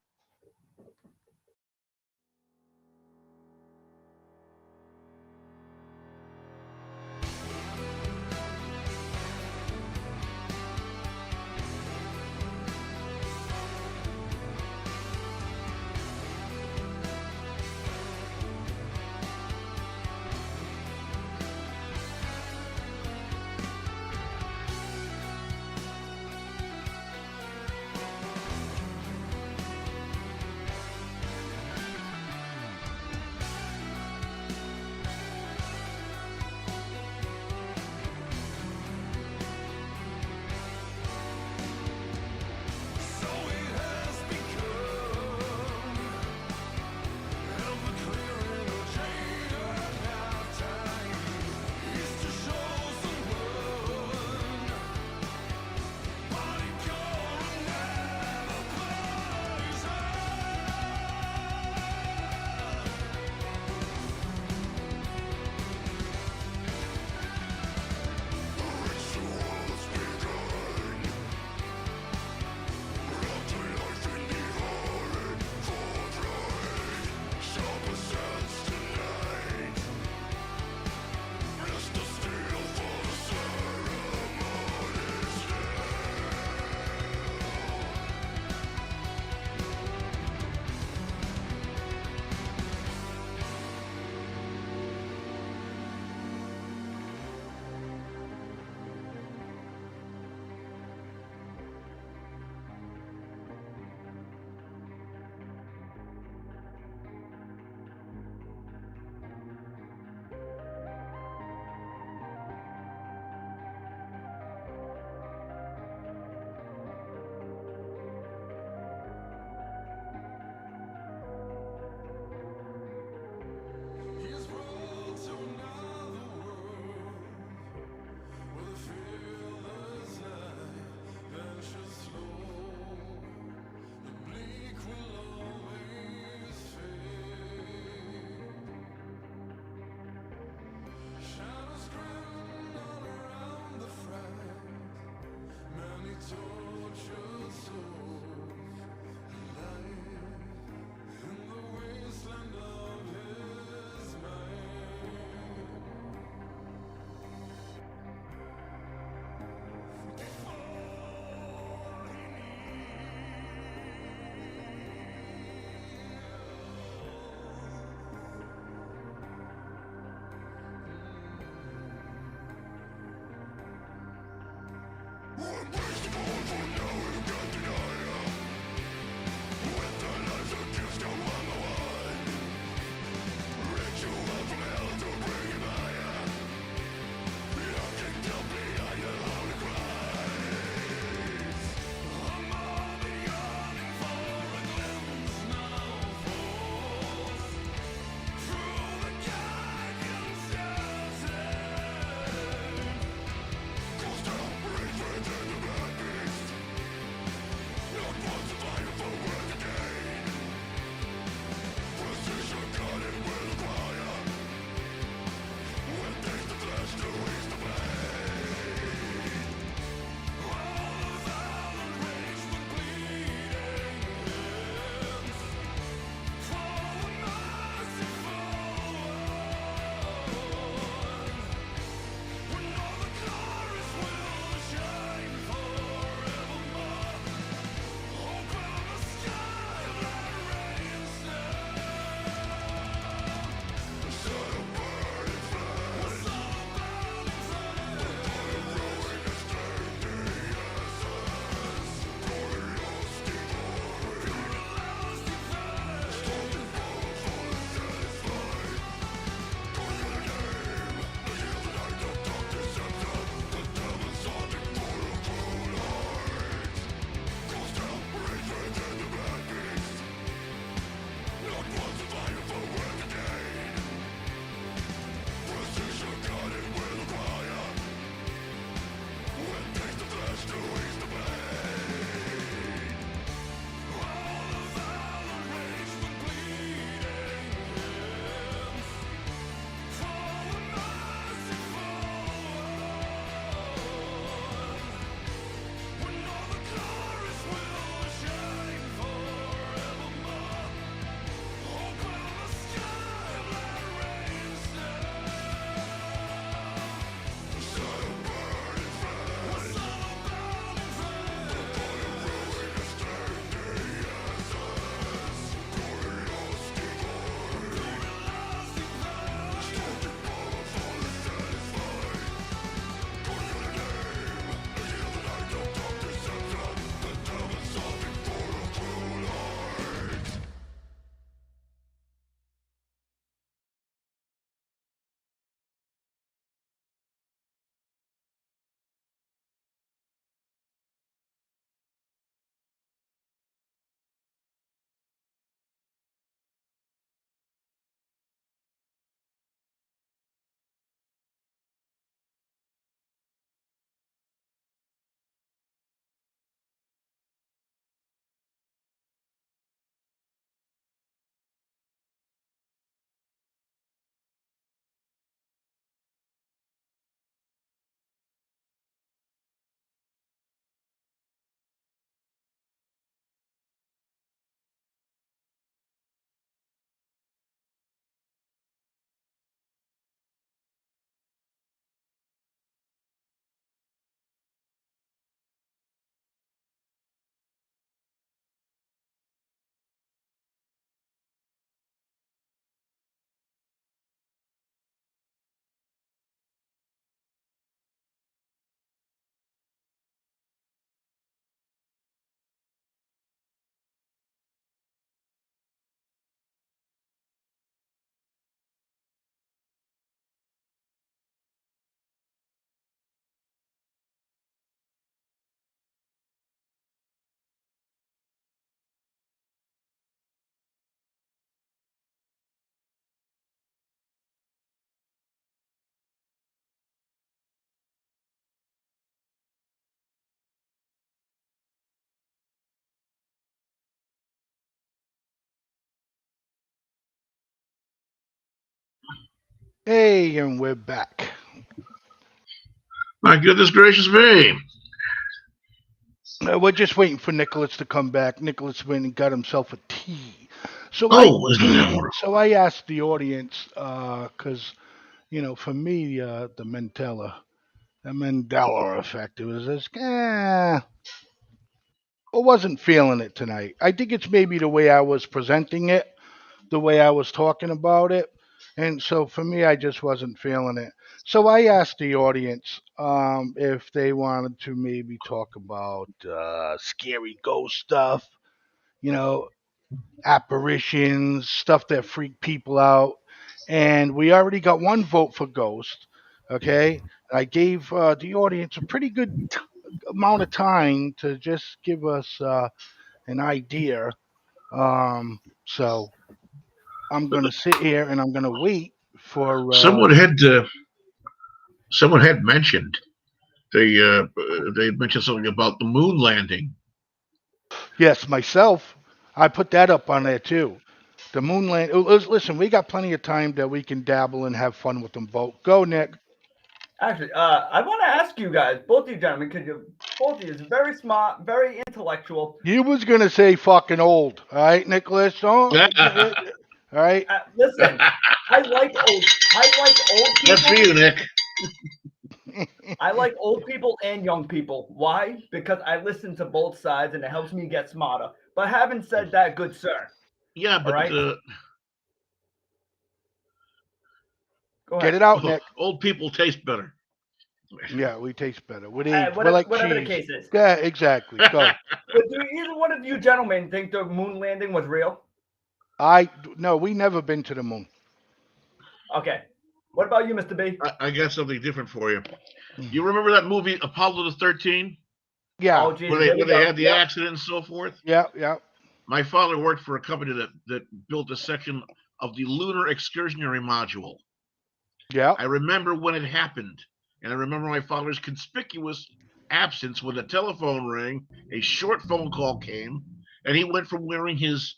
Speaker 2: Hey, and we're back.
Speaker 4: My goodness gracious me.
Speaker 2: We're just waiting for Nicholas to come back. Nicholas went and got himself a tea. So
Speaker 4: Isn't that wonderful?
Speaker 2: So I asked the audience, because for me, the Mandela Effect, it was just, I wasn't feeling it tonight. I think it's maybe the way I was presenting it, the way I was talking about it. And so for me, I just wasn't feeling it. So I asked the audience if they wanted to maybe talk about scary ghost stuff, you know, apparitions, stuff that freak people out. And we already got one vote for ghost. Okay. I gave the audience a pretty good amount of time to just give us an idea. So I'm going to sit here and I'm going to wait for.
Speaker 4: Someone had mentioned they had mentioned something about the moon landing.
Speaker 2: Yes, myself. I put that up on there too. The moon land. Listen, we got plenty of time that we can dabble and have fun with them both. Go, Nick.
Speaker 3: Actually, I want to ask you guys, both of you gentlemen, because both of you is very smart, very intellectual.
Speaker 2: You was gonna say fucking old, all right, Nicholas? All right.
Speaker 3: Listen, I like old people.
Speaker 4: That's for you, Nick.
Speaker 3: I like old people and young people. Why? Because I listen to both sides and it helps me get smarter. But having said that, good sir.
Speaker 4: Yeah, but
Speaker 3: right?
Speaker 2: Go ahead. Get it out, Nick.
Speaker 4: Old people taste better.
Speaker 2: Yeah, we taste better. With age,
Speaker 3: whatever,
Speaker 2: like
Speaker 3: whatever
Speaker 2: cheese.
Speaker 3: the case is.
Speaker 2: Yeah, exactly. Go.
Speaker 3: But do either one of you gentlemen think the moon landing was real?
Speaker 2: No, we never been to the moon.
Speaker 3: Okay. What about you, Mr. B?
Speaker 4: I got something different for you. You remember that movie Apollo 13?
Speaker 2: Yeah.
Speaker 3: Oh, geez,
Speaker 4: where they had the accident and so forth?
Speaker 2: Yeah, yeah.
Speaker 4: My father worked for a company that built a section of the Lunar Excursionary Module.
Speaker 2: Yeah.
Speaker 4: I remember when it happened, and I remember my father's conspicuous absence when the telephone rang, a short phone call came, and he went from wearing his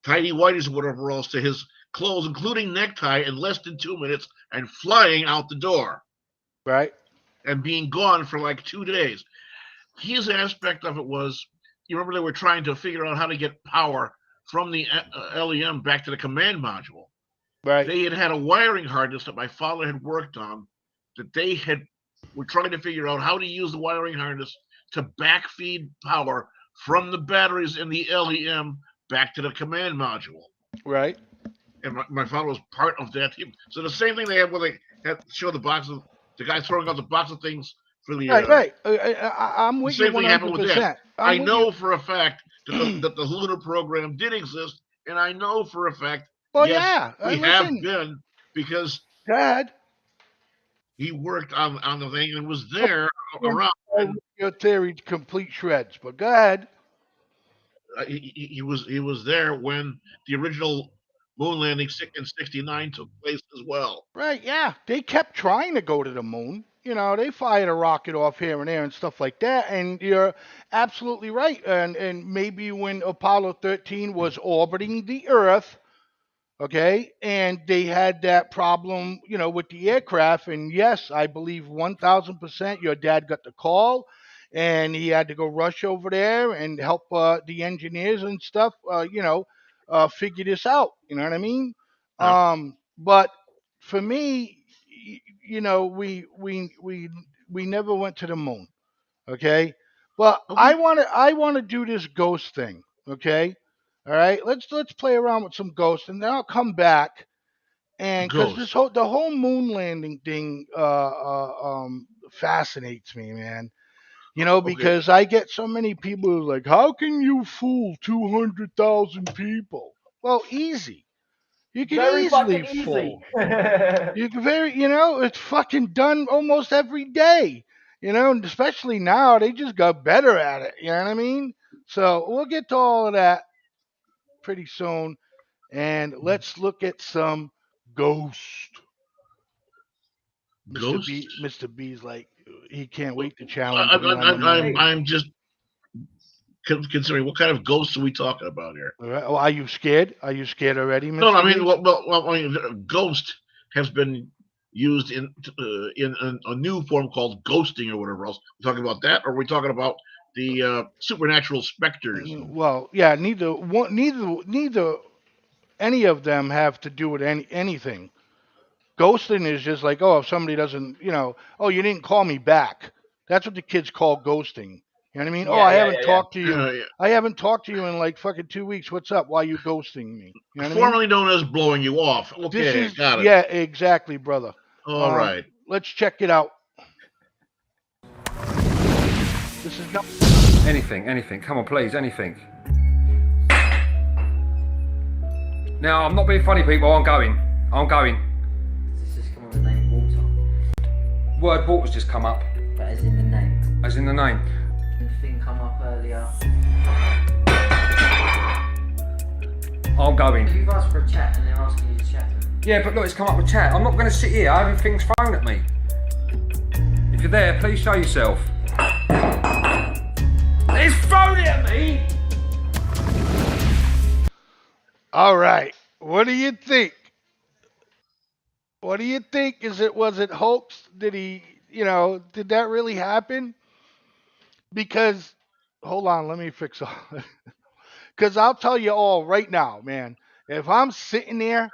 Speaker 4: tidy whities or whatever else to his clothes, including necktie, in less than 2 minutes and flying out the door.
Speaker 2: Right.
Speaker 4: And being gone for like 2 days. His aspect of it was, you remember they were trying to figure out how to get power from the LEM back to the command module.
Speaker 2: Right.
Speaker 4: They had a wiring harness that my father had worked on that they were trying to figure out how to use the wiring harness to backfeed power from the batteries in the LEM back to the command module.
Speaker 2: Right.
Speaker 4: And my father was part of that team. So the same thing they had when they had to show the box of the guy throwing out the box of things for the
Speaker 2: right. I'm with you 100%.
Speaker 4: Same thing happened with that. I know for a fact that the lunar program did exist, and I know for a fact,
Speaker 2: well,
Speaker 4: yes, we have been, because
Speaker 2: Dad,
Speaker 4: he worked on the thing and was there around.
Speaker 2: Your theory complete shreds, but go ahead.
Speaker 4: He was there when the original moon landing in '69 took place as well.
Speaker 2: Right, yeah. They kept trying to go to the moon. They fired a rocket off here and there and stuff like that. And you're absolutely right. And maybe when Apollo 13 was orbiting the Earth, okay, and they had that problem, with the aircraft. And yes, I believe 1,000% your dad got the call. And he had to go rush over there and help the engineers and stuff, figure this out. You know what I mean?
Speaker 4: Yeah.
Speaker 2: But for me, we never went to the moon. Okay, but I want to do this ghost thing. Okay, all right. Let's play around with some ghosts, and then I'll come back. And because the whole moon landing thing fascinates me, man. Because I get so many people who are like, how can you fool 200,000 people? Well, easy. You can easily fool. You can it's fucking done almost every day. And especially now, they just got better at it. You know what I mean? So we'll get to all of that pretty soon. And let's look at some ghosts. Mr. B's like, he can't wait to challenge me on the moon.
Speaker 4: I'm just considering what kind of ghosts are we talking about here?
Speaker 2: All right. Well, are you scared? Are you scared already, Mr.
Speaker 4: No, I mean, well, ghost has been used in a new form called ghosting or whatever else. We're talking about that, or are we talking about the supernatural specters?
Speaker 2: Well, yeah, neither any of them have to do with anything. Ghosting is just like, oh, if somebody doesn't, oh, you didn't call me back. That's what the kids call ghosting. You know what I mean?
Speaker 3: Yeah,
Speaker 2: Oh, I
Speaker 3: yeah,
Speaker 2: haven't
Speaker 3: yeah,
Speaker 2: talked to you.
Speaker 4: Yeah.
Speaker 2: I haven't talked to you in like fucking 2 weeks. What's up? Why are you ghosting me? You know what I mean?
Speaker 4: Formerly known as blowing you off.
Speaker 2: This
Speaker 4: Okay,
Speaker 2: is
Speaker 4: got it.
Speaker 2: yeah, exactly, brother.
Speaker 4: All right.
Speaker 2: Let's check it out. This is not
Speaker 17: Anything. Come on, please, anything. Now, I'm not being funny, people. I'm going.
Speaker 13: Does this come on the name Walter?
Speaker 17: Word water's just come up.
Speaker 13: But as in the name.
Speaker 17: As in the name.
Speaker 13: The thing come up earlier.
Speaker 17: I'm going.
Speaker 13: You've asked for a chat and they're asking you to chat to them.
Speaker 17: Yeah, but look, it's come up with chat. I'm not going to sit here having things thrown at me. If you're there, please show yourself. It's thrown it at me!
Speaker 2: all right. What do you think? What do you think? Was it hoax? Did did that really happen? Because hold on, let me fix all. Because I'll tell you all right now, man. If I'm sitting there,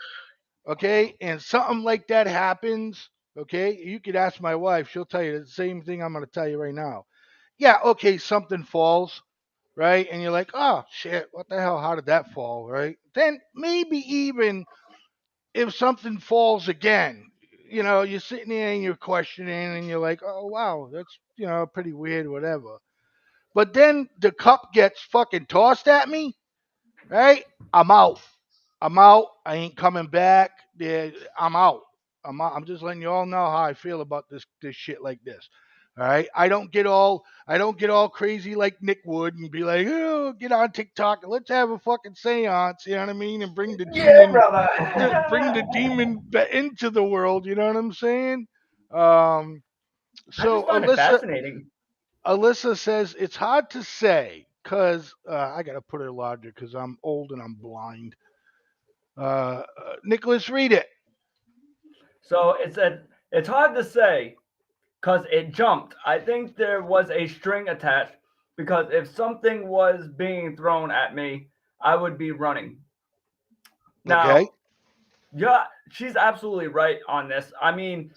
Speaker 2: okay, and something like that happens, okay, you could ask my wife. She'll tell you the same thing I'm going to tell you right now. Yeah, okay, something falls, right? And you're like, oh, shit, what the hell? How did that fall, right? Then maybe even if something falls again, you're sitting there and you're questioning and you're like, oh, wow, that's, pretty weird, whatever. But then the cup gets fucking tossed at me, right? I'm out. I ain't coming back. Yeah, I'm out. I'm just letting you all know how I feel about this shit like this. All right. I don't get all crazy like Nick would and be like, oh, get on TikTok and let's have a fucking seance. You know what I mean? And bring the demon,
Speaker 3: brother.
Speaker 2: bring the demon into the world. You know what I'm saying?
Speaker 3: I
Speaker 2: So
Speaker 3: just find it fascinating.
Speaker 2: Alyssa says it's hard to say because I gotta put her larger because I'm old and I'm blind. Nicholas, read it.
Speaker 3: So it's hard to say because it jumped. I think there was a string attached because if something was being thrown at me, I would be running. Now,
Speaker 2: Okay.
Speaker 3: yeah, she's absolutely right on this. I mean,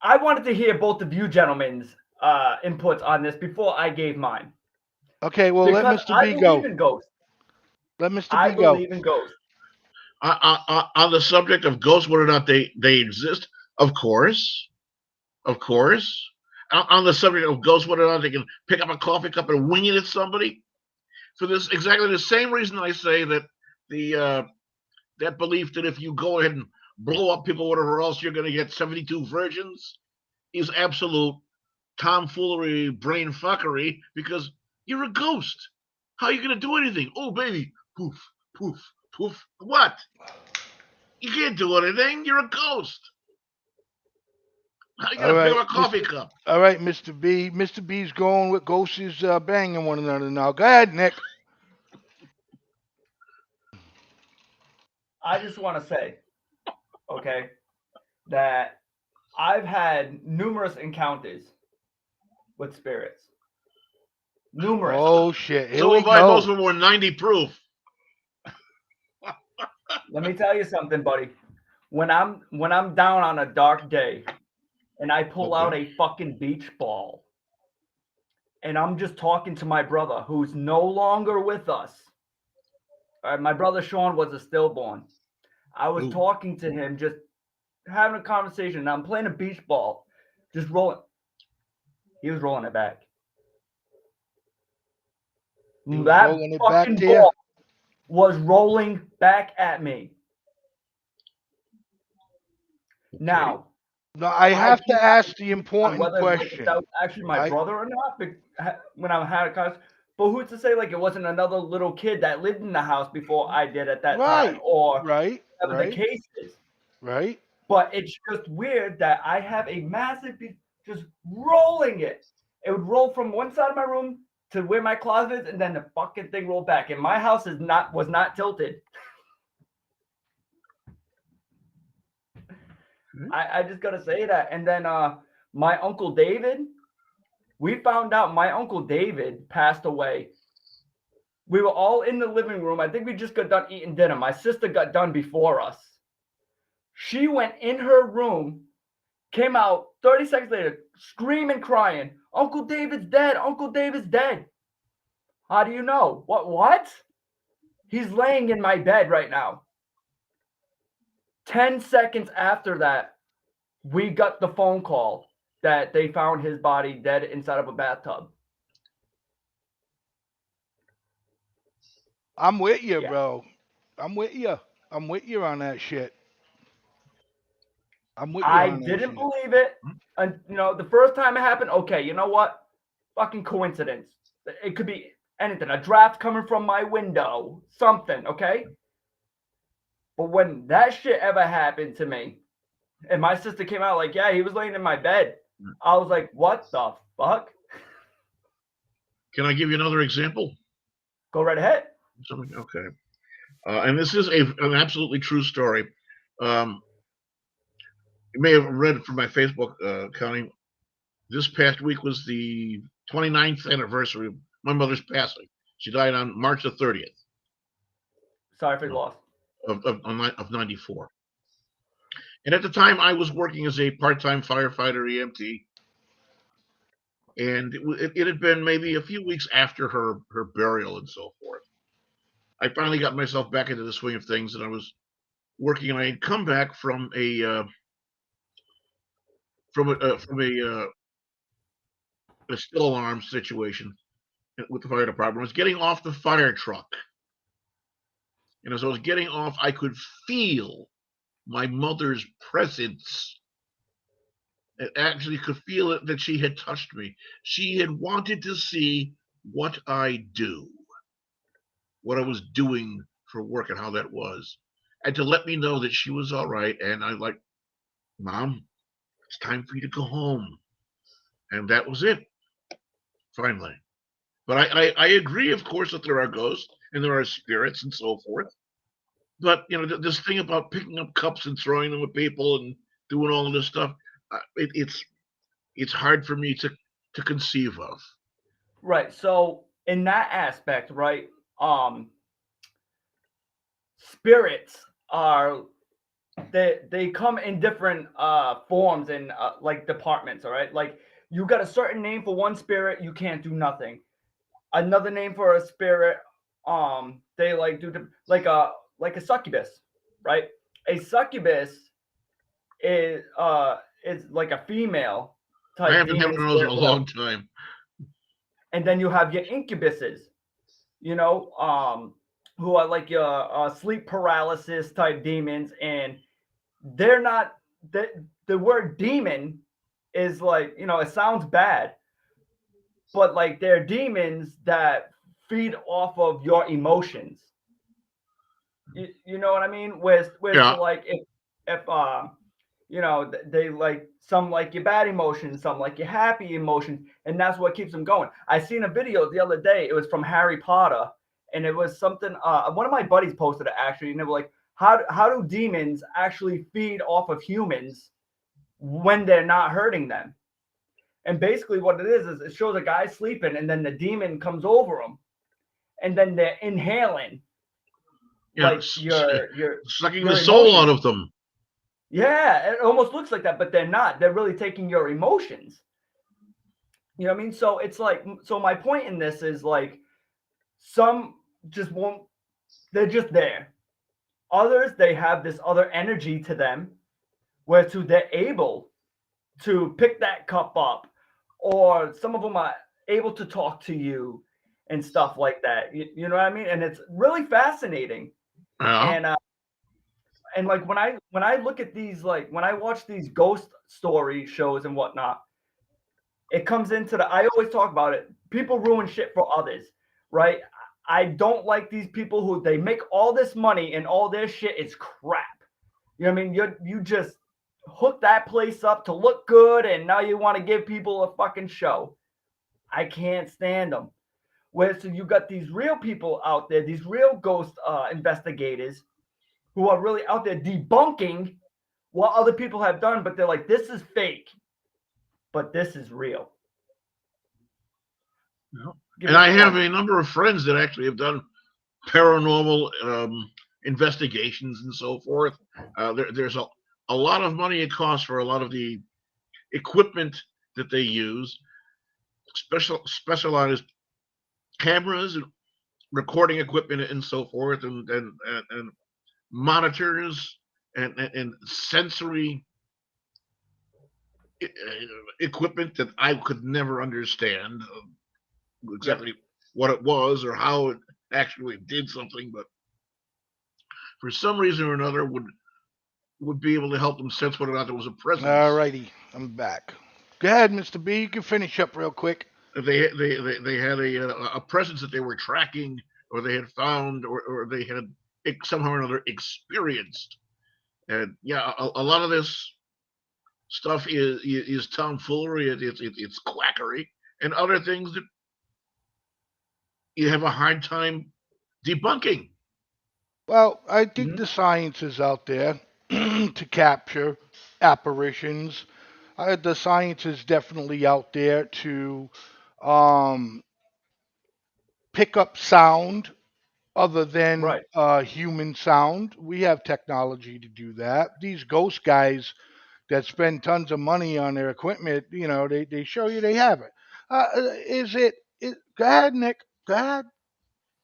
Speaker 3: I wanted to hear both of you gentlemen's inputs on this before I gave mine.
Speaker 2: Okay, well,
Speaker 3: because
Speaker 2: let Mr. B go.
Speaker 3: Believe in ghosts.
Speaker 2: Let Mr.
Speaker 3: I
Speaker 2: B go.
Speaker 3: believe in ghosts.
Speaker 4: On the subject of ghosts, whether or not they exist, of course. On the subject of ghosts, whether or not they can pick up a coffee cup and wing it at somebody, for this exactly the same reason I say that that belief that if you go ahead and blow up people, whatever else, you're going to get 72 virgins, is absolute tomfoolery, brain fuckery, because you're a ghost. How are you going to do anything? Oh, baby, poof, poof, poof. What? You can't do anything. You're a ghost. How are you going to pick up a coffee cup?
Speaker 2: All right, Mr. B. Mr. B's going with ghosts is banging one another now. Go ahead, Nick.
Speaker 3: I just want to say, okay, that I've had numerous encounters with spirits. Numerous.
Speaker 2: Oh, shit. Here
Speaker 4: So
Speaker 2: we
Speaker 4: if I
Speaker 2: go.
Speaker 4: most of them were 90 proof.
Speaker 3: Let me tell you something, buddy. When I'm down on a dark day and I pull out a fucking beach ball and I'm just talking to my brother who's no longer with us. All right, my brother Sean was a stillborn. I was talking to him, just having a conversation, and I'm playing a beach ball, just rolling. He was rolling it back. That
Speaker 2: rolling it
Speaker 3: fucking
Speaker 2: back to you?
Speaker 3: ball was rolling back at me. Now,
Speaker 2: No, I have to ask the
Speaker 3: on
Speaker 2: important
Speaker 3: whether
Speaker 2: question.
Speaker 3: that was actually my brother or not, when I had a conversation. But who's to say, like, it wasn't another little kid that lived in the house before I did at that time, or whatever the case is.
Speaker 2: Right.
Speaker 3: But it's just weird that I have a massive piece just rolling it. It would roll from one side of my room to where my closet is, and then the fucking thing rolled back. And my house was not tilted. I just gotta say that. And then my Uncle David, we found out my Uncle David passed away. We were all in the living room. I think we just got done eating dinner. My sister got done before us. She went in her room, came out 30 seconds later, screaming, crying, Uncle David's dead. Uncle David's dead. How do you know? What? He's laying in my bed right now. 10 seconds after that, we got the phone call that they found his body dead inside of a bathtub.
Speaker 2: I'm with you, bro. I'm with you. I'm with you on that shit. I'm with you
Speaker 3: I
Speaker 2: on that
Speaker 3: didn't
Speaker 2: shit.
Speaker 3: believe it. And the first time it happened, okay, you know what? Fucking coincidence. It could be anything. A draft coming from my window, something, okay? But when that shit ever happened to me, and my sister came out like, yeah, he was laying in my bed. I was like, what the fuck?
Speaker 4: Can I give you another example?
Speaker 3: Go right ahead.
Speaker 4: Okay. And this is an absolutely true story. You may have read from my Facebook account. This past week was the 29th anniversary of my mother's passing. She died on March the 30th.
Speaker 3: Sorry for the loss.
Speaker 4: Of 94. And at the time, I was working as a part-time firefighter EMT. And it had been maybe a few weeks after her burial and so forth. I finally got myself back into the swing of things, and I was working, and I had come back from a still alarm situation with the fire department. I was getting off the fire truck, and as I was getting off, I could feel my mother's presence. I actually could feel it, that she had touched me. She had wanted to see what I do, what I was doing for work, and how that was, and to let me know that she was all right. And I like, Mom, it's time for you to go home. And that was it. Finally. But I agree, of course, that there are ghosts and there are spirits and so forth. But this thing about picking up cups and throwing them at people and doing all of this stuff, it's hard for me to conceive of.
Speaker 3: Right. So in that aspect, right, spirits are they come in different forms and like departments. All right, like you got a certain name for one spirit, you can't do nothing. Another name for a spirit, they like do like a succubus, right? A succubus is like a female type.
Speaker 4: I haven't had
Speaker 3: demon
Speaker 4: one of those in a
Speaker 3: spirit,
Speaker 4: long time.
Speaker 3: And then you have your incubuses, who are like your sleep paralysis type demons, and they're not the word demon is like, it sounds bad, but like they're demons that feed off of your emotions. You know what I mean? Where
Speaker 4: Yeah.
Speaker 3: so like if they like, some like your bad emotions, some like your happy emotions, and that's what keeps them going. I seen a video the other day. It was from Harry Potter, and it was something. One of my buddies posted it actually, and they were like, "How do demons actually feed off of humans when they're not hurting them?" And basically, what it is it shows a guy sleeping, and then the demon comes over him, and then they're inhaling, like your
Speaker 4: sucking
Speaker 3: your
Speaker 4: the soul
Speaker 3: emotions.
Speaker 4: out of them.
Speaker 3: Yeah, it almost looks like that, but they're not. They're really taking your emotions. You know what I mean? So it's like, so my point in this is like, some just won't, they're just there. Others, they have this other energy to them, where they're able to pick that cup up, or some of them are able to talk to you and stuff like that. You know what I mean? And it's really fascinating.
Speaker 4: Yeah.
Speaker 3: And like when I look at these, like when I watch these ghost story shows and whatnot, it comes into I always talk about it. People ruin shit for others, right? I don't like these people who they make all this money and all their shit is crap. You know what I mean? You just hook that place up to look good, and now you want to give people a fucking show. I can't stand them. Where so you got these real people out there, these real ghost investigators, who are really out there debunking what other people have done, but they're like, this is fake, but this is real.
Speaker 4: And I have a number of friends that actually have done paranormal investigations and so forth. There's a lot of money it costs for a lot of the equipment that they use, specialized cameras and recording equipment and so forth, and monitors and sensory equipment that I could never understand exactly what it was or how it actually did something, but for some reason or another would be able to help them sense whether or not there was a presence.
Speaker 2: All righty, I'm back. Go ahead, Mr. B. You can finish up real quick.
Speaker 4: They had a presence that they were tracking, or they had found, or they had somehow or another experienced. And yeah, a lot of this stuff is tomfoolery. It's quackery, and other things that you have a hard time debunking.
Speaker 2: Well, I think the science is out there to capture apparitions. The science is definitely out there to pick up sound other than human sound. We have technology to do that. These ghost guys that spend tons of money on their equipment, they show you they have it. Go ahead, Nick. Go ahead.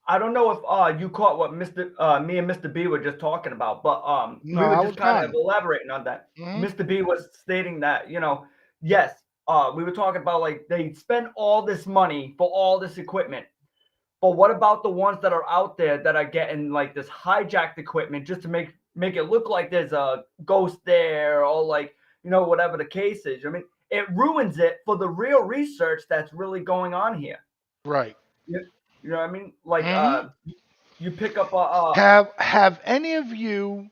Speaker 3: I don't know if you caught what me and Mr. B were just talking about, but
Speaker 2: No,
Speaker 3: we were
Speaker 2: I
Speaker 3: just
Speaker 2: was
Speaker 3: kind of
Speaker 2: gone.
Speaker 3: elaborating on that.
Speaker 2: Mhm.
Speaker 3: Mr. B was stating that, yes, we were talking about like they spend all this money for all this equipment, but what about the ones that are out there that are getting like this hijacked equipment just to make it look like there's a ghost there, or like, whatever the case is? I mean, it ruins it for the real research that's really going on here.
Speaker 2: Right.
Speaker 3: You know what I mean? Like, you pick up
Speaker 2: Have any of you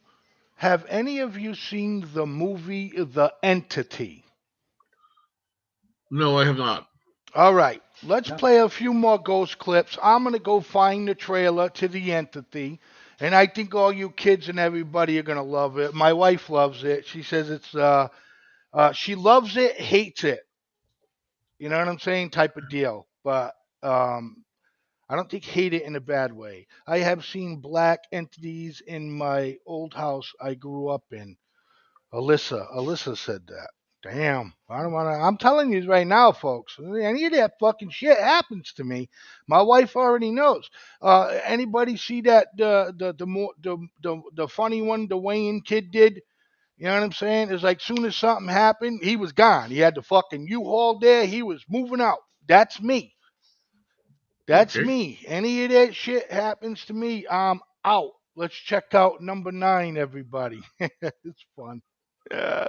Speaker 2: seen the movie The Entity?
Speaker 4: No, I have not.
Speaker 2: All right, let's play a few more ghost clips. I'm gonna go find the trailer to The Entity, and I think all you kids and everybody are gonna love it. My wife loves it. She says it's she loves it, hates it. You know what I'm saying? Type of deal. But I don't think hate it in a bad way. I have seen black entities in my old house I grew up in. Alyssa said that. Damn. I don't want to. I'm telling you right now, folks. Any of that fucking shit happens to me. My wife already knows. Anybody see that the funny one the Wayne kid did? You know what I'm saying? It's like soon as something happened, he was gone. He had the fucking U-Haul there. He was moving out. That's me. That's me. Any of that shit happens to me, I'm out. Let's check out number 9, everybody. It's fun.
Speaker 3: They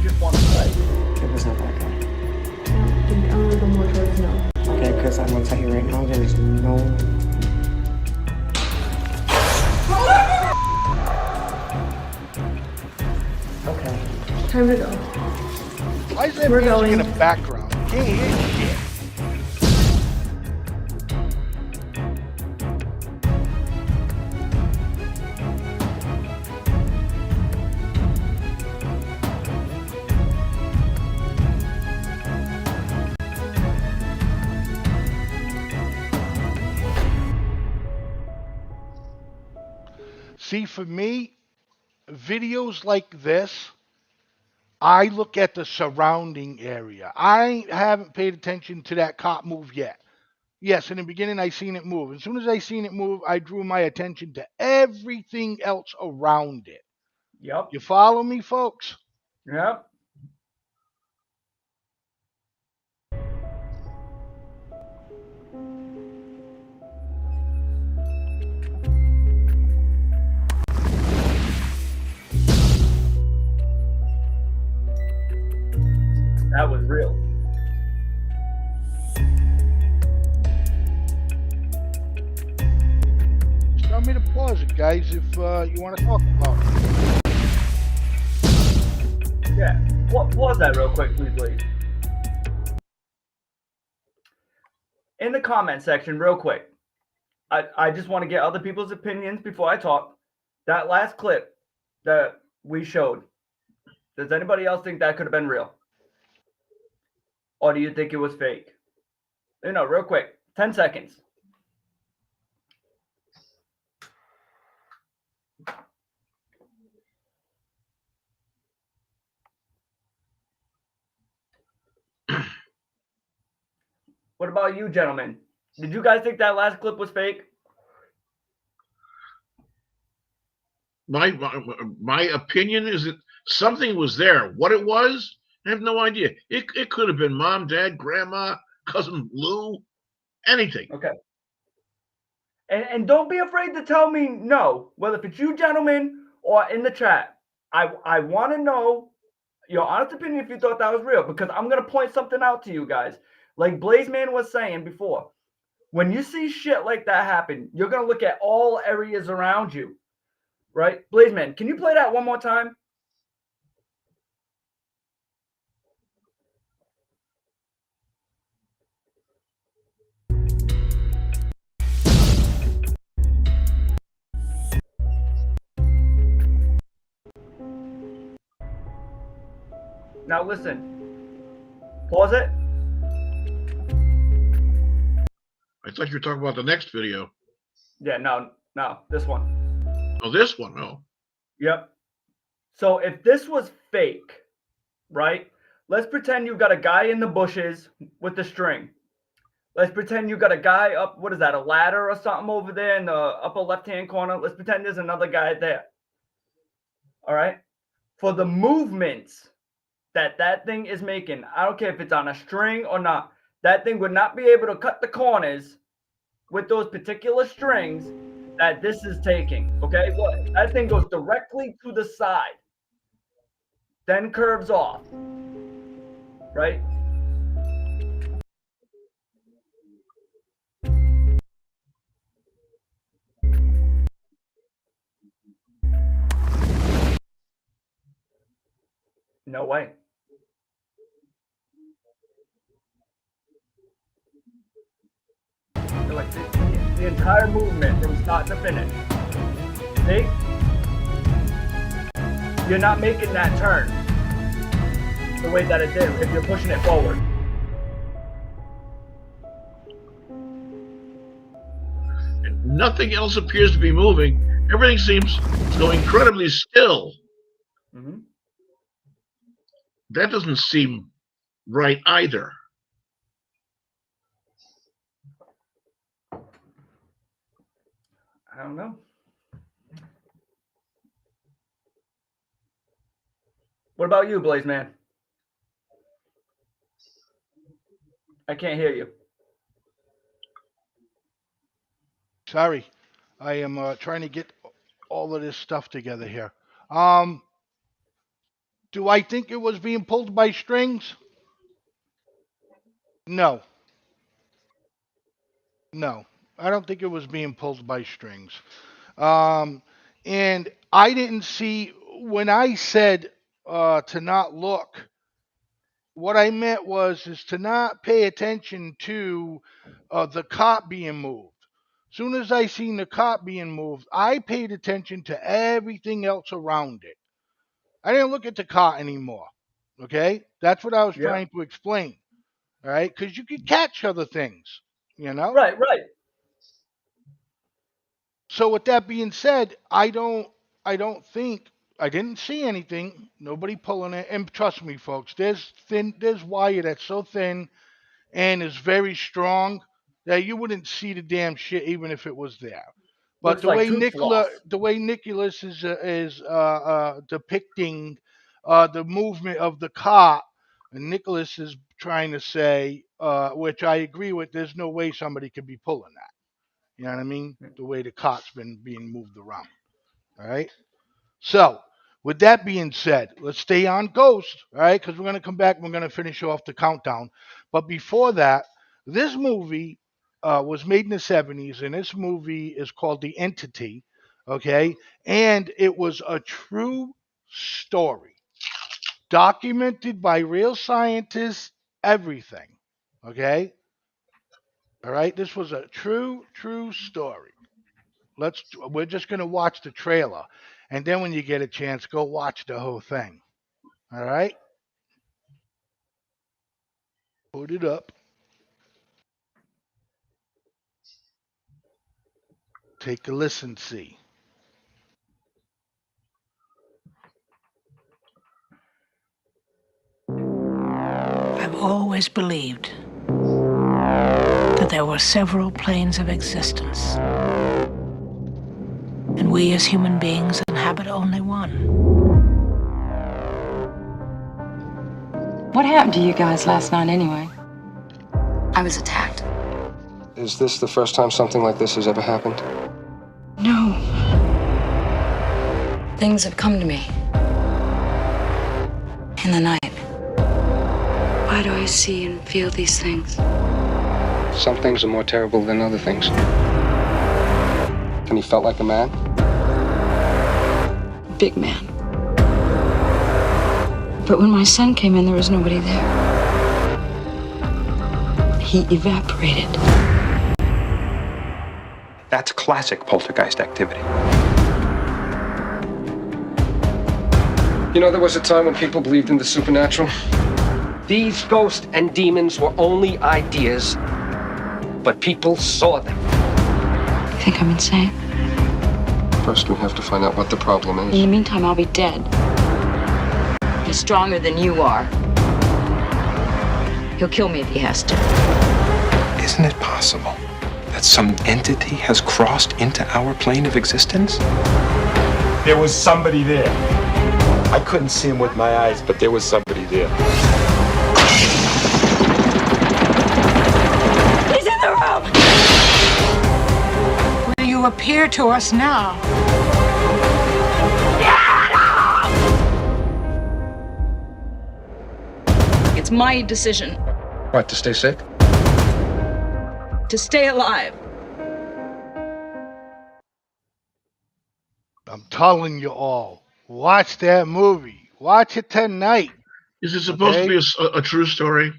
Speaker 3: just want to play.
Speaker 18: It was not that guy. I'm gonna go more towards no. Okay, because I'm gonna tell you right now, there's no. Okay.
Speaker 11: Time to go.
Speaker 2: Why is that
Speaker 11: We're
Speaker 2: music in
Speaker 11: going.
Speaker 2: the background? Can't hear shit. See, for me, videos like this, I look at the surrounding area. I haven't paid attention to that cop move yet. Yes, in the beginning I seen it move. As soon as I seen it move, I drew my attention to everything else around it.
Speaker 3: Yep.
Speaker 2: You follow me, folks?
Speaker 3: Yep. That was real.
Speaker 2: Just tell me to pause it, guys, if you want to talk about it.
Speaker 3: Yeah. Pause that real quick, please, ladies. In the comment section, real quick, I just want to get other people's opinions before I talk. That last clip that we showed, does anybody else think that could have been real? Or do you think it was fake? Real quick, 10 seconds. What about you, gentlemen? Did you guys think that last clip was fake?
Speaker 4: My opinion is that something was there. What it was, I have no idea. It could have been mom, dad, grandma, cousin Lou, anything.
Speaker 3: Okay. And don't be afraid to tell me no, whether if it's you, gentlemen, or in the chat. I want to know your honest opinion if you thought that was real, because I'm going to point something out to you guys. Like Blazeman was saying before, when you see shit like that happen, you're going to look at all areas around you, right? Blazeman, can you play that one more time? Now listen. Pause it.
Speaker 4: I thought you were talking about the next video.
Speaker 3: Yeah, no, this one.
Speaker 4: Oh, this one. Oh.
Speaker 3: Yep. So if this was fake, right? Let's pretend you've got a guy in the bushes with the string. Let's pretend you got a guy up, what is that, a ladder or something over there in the upper left-hand corner. Let's pretend there's another guy there. All right? For the movements that thing is making, I don't care if it's on a string or not, that thing would not be able to cut the corners with those particular strings that this is taking, okay? What? That thing goes directly to the side, then curves off, right? No way. Like the entire movement from start to finish. See? You're not making that turn the way that it did if you're pushing it forward.
Speaker 4: Nothing else appears to be moving. Everything seems to go incredibly still.
Speaker 3: Mm-hmm.
Speaker 4: That doesn't seem right either.
Speaker 3: I don't know. What about you, Blazeman? I can't hear you.
Speaker 2: Sorry, I am trying to get all of this stuff together here. Do I think it was being pulled by strings? No. No, I don't think it was being pulled by strings. And I didn't see, when I said to not look, what I meant is to not pay attention to the cot being moved. Soon as I seen the cot being moved, I paid attention to everything else around it. I didn't look at the cot anymore. Okay? That's what I was trying to explain. All right? Because you could catch other things, you know?
Speaker 3: Right.
Speaker 2: So with that being said, I don't think, I didn't see anything. Nobody pulling it. And trust me, folks, there's wire that's so thin and is very strong that you wouldn't see the damn shit even if it was there. But the way Nicholas is depicting the movement of the cot, and Nicholas is trying to say, which I agree with, there's no way somebody could be pulling that. You know what I mean? The way the cot's been being moved around. All right. So, with that being said, let's stay on Ghost. All right, because we're gonna come back. We're gonna finish off the countdown. But before that, this movie was made in the 70s, and this movie is called The Entity. Okay, and it was a true story, documented by real scientists. Everything. Okay. All right, this was a true story. We're just going to watch the trailer. And then when you get a chance, go watch the whole thing. All right? Put it up. Take a listen, see.
Speaker 19: I've always believed that there were several planes of existence, and we as human beings inhabit only one.
Speaker 18: What happened to you guys last night anyway? I was attacked.
Speaker 20: Is this the first time something like this has ever happened?
Speaker 18: No. Things have come to me. In the night. Why do I see and feel these things?
Speaker 20: Some things are more terrible than other things. And he felt like a man?
Speaker 18: Big man. But when my son came in, there was nobody there. He evaporated.
Speaker 20: That's classic poltergeist activity. You know, there was a time when people believed in the supernatural. These ghosts and demons were only ideas, but people saw them.
Speaker 18: You think I'm insane?
Speaker 20: First, we have to find out what the problem is.
Speaker 18: In the meantime, I'll be dead. He's stronger than you are. He'll kill me if he has to.
Speaker 20: Isn't it possible that some entity has crossed into our plane of existence?
Speaker 21: There was somebody there. I couldn't see him with my eyes, but there was somebody there.
Speaker 19: He's in the room! Will you appear to us now?
Speaker 18: It's my decision
Speaker 20: What, to stay sick?
Speaker 18: to stay alive.
Speaker 2: I'm telling you all, watch that movie. Watch it tonight.
Speaker 4: Is it supposed to be a true story?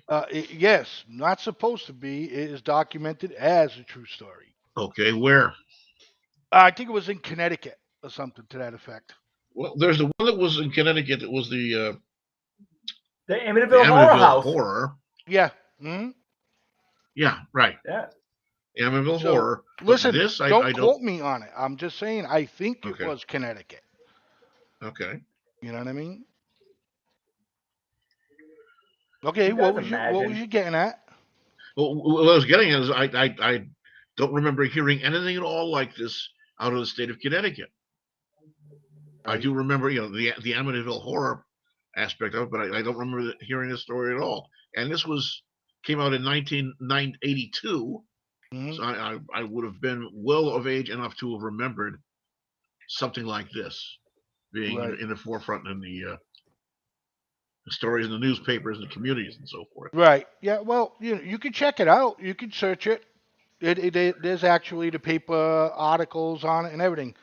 Speaker 2: Yes, not supposed to be. It is documented as a true story.
Speaker 4: Okay, where?
Speaker 2: I think it was in Connecticut or something to that effect.
Speaker 4: Well, there's the one that was in Connecticut. It was the
Speaker 3: Amityville
Speaker 4: Horror.
Speaker 2: Yeah. Mm-hmm.
Speaker 4: Yeah, right.
Speaker 3: Yeah.
Speaker 4: Amityville Horror.
Speaker 2: Listen,
Speaker 4: This, I
Speaker 2: don't
Speaker 4: don't
Speaker 2: quote me on it. I'm just saying I think it was Connecticut.
Speaker 4: Okay.
Speaker 2: You know what I mean? Okay,
Speaker 3: You
Speaker 2: what
Speaker 3: guys
Speaker 2: was you
Speaker 3: imagine.
Speaker 2: getting at?
Speaker 4: Well, what I was getting at is I don't remember hearing anything at all like this out of the state of Connecticut. I do remember, the Amityville Horror aspect of it, but I don't remember hearing this story at all. And this came out in 1982, so I would have been well of age enough to have remembered something like this being in the forefront in the stories in the newspapers and the communities and so forth.
Speaker 2: Right. Yeah. Well, you can check it out. You can search it. There's actually the paper articles on it and everything.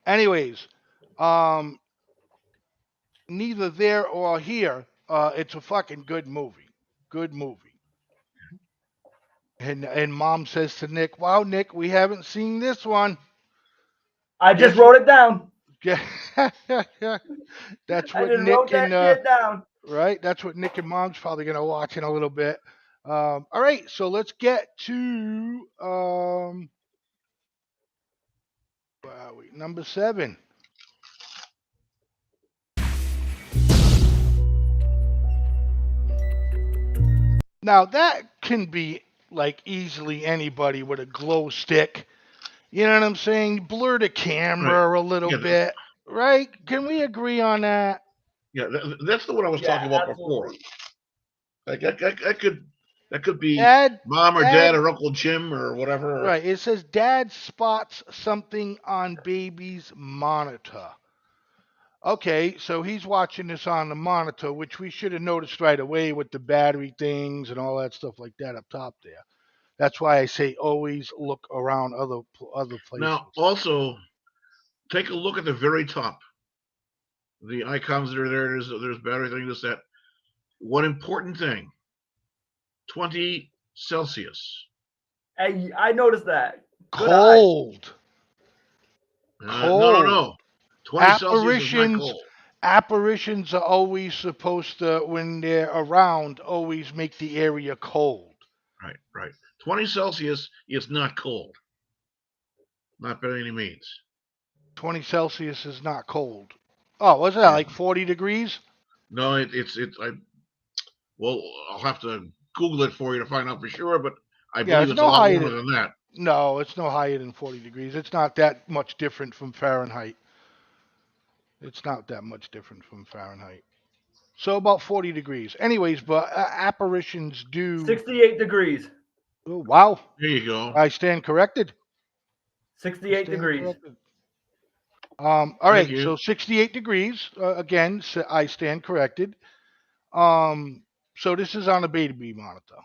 Speaker 2: Anyways, neither there or here. It's a fucking good movie. Good movie. And Mom says to Nick, "Wow, Nick, we haven't seen this one."
Speaker 3: I just wrote it down.
Speaker 2: Yeah. That's
Speaker 3: I
Speaker 2: what
Speaker 3: just
Speaker 2: Nick
Speaker 3: wrote that
Speaker 2: and
Speaker 3: shit down.
Speaker 2: right. That's what Nick and Mom's probably gonna watch in a little bit. All right, so let's get to where are we? Number 7. Now that can be like easily anybody with a glow stick. You know what I'm saying? Blur the camera a little bit, right? Can we agree on that?
Speaker 4: Yeah, that's the one I was talking about before. Like that could be Mom or Dad or Uncle Jim or whatever.
Speaker 2: Right. It says Dad spots something on baby's monitor. Okay, so he's watching this on the monitor, which we should have noticed right away with the battery things and all that stuff like that up top there. That's why I say always look around other places.
Speaker 4: Now, also, take a look at the very top. The icons that are there. There's battery thing. This that. One important thing. 20 Celsius.
Speaker 3: I noticed that. Good
Speaker 2: Cold.
Speaker 4: No. 20 Celsius is not
Speaker 2: Apparitions,
Speaker 4: cold.
Speaker 2: apparitions are always supposed to, when they're around, always make the area cold.
Speaker 4: Right. 20 Celsius is not cold. Not by any means.
Speaker 2: 20 Celsius is not cold. Oh, what's that, like 40 degrees?
Speaker 4: No, well, I'll have to Google it for you to find out for sure, but I
Speaker 2: Yeah,
Speaker 4: believe
Speaker 2: it's
Speaker 4: it's a
Speaker 2: no
Speaker 4: lot
Speaker 2: higher
Speaker 4: warmer
Speaker 2: than,
Speaker 4: than that.
Speaker 2: no, it's no higher than 40 degrees. It's not that much different from Fahrenheit. It's not that much different from Fahrenheit. So about 40 degrees. Anyways, but apparitions do.
Speaker 3: 68 degrees.
Speaker 2: Oh, wow.
Speaker 4: There you go.
Speaker 2: I stand corrected.
Speaker 3: 68 degrees.
Speaker 2: Corrected. All
Speaker 4: Thank
Speaker 2: right,
Speaker 4: you.
Speaker 2: so 68 degrees. Again, so I stand corrected. So this is on a baby monitor.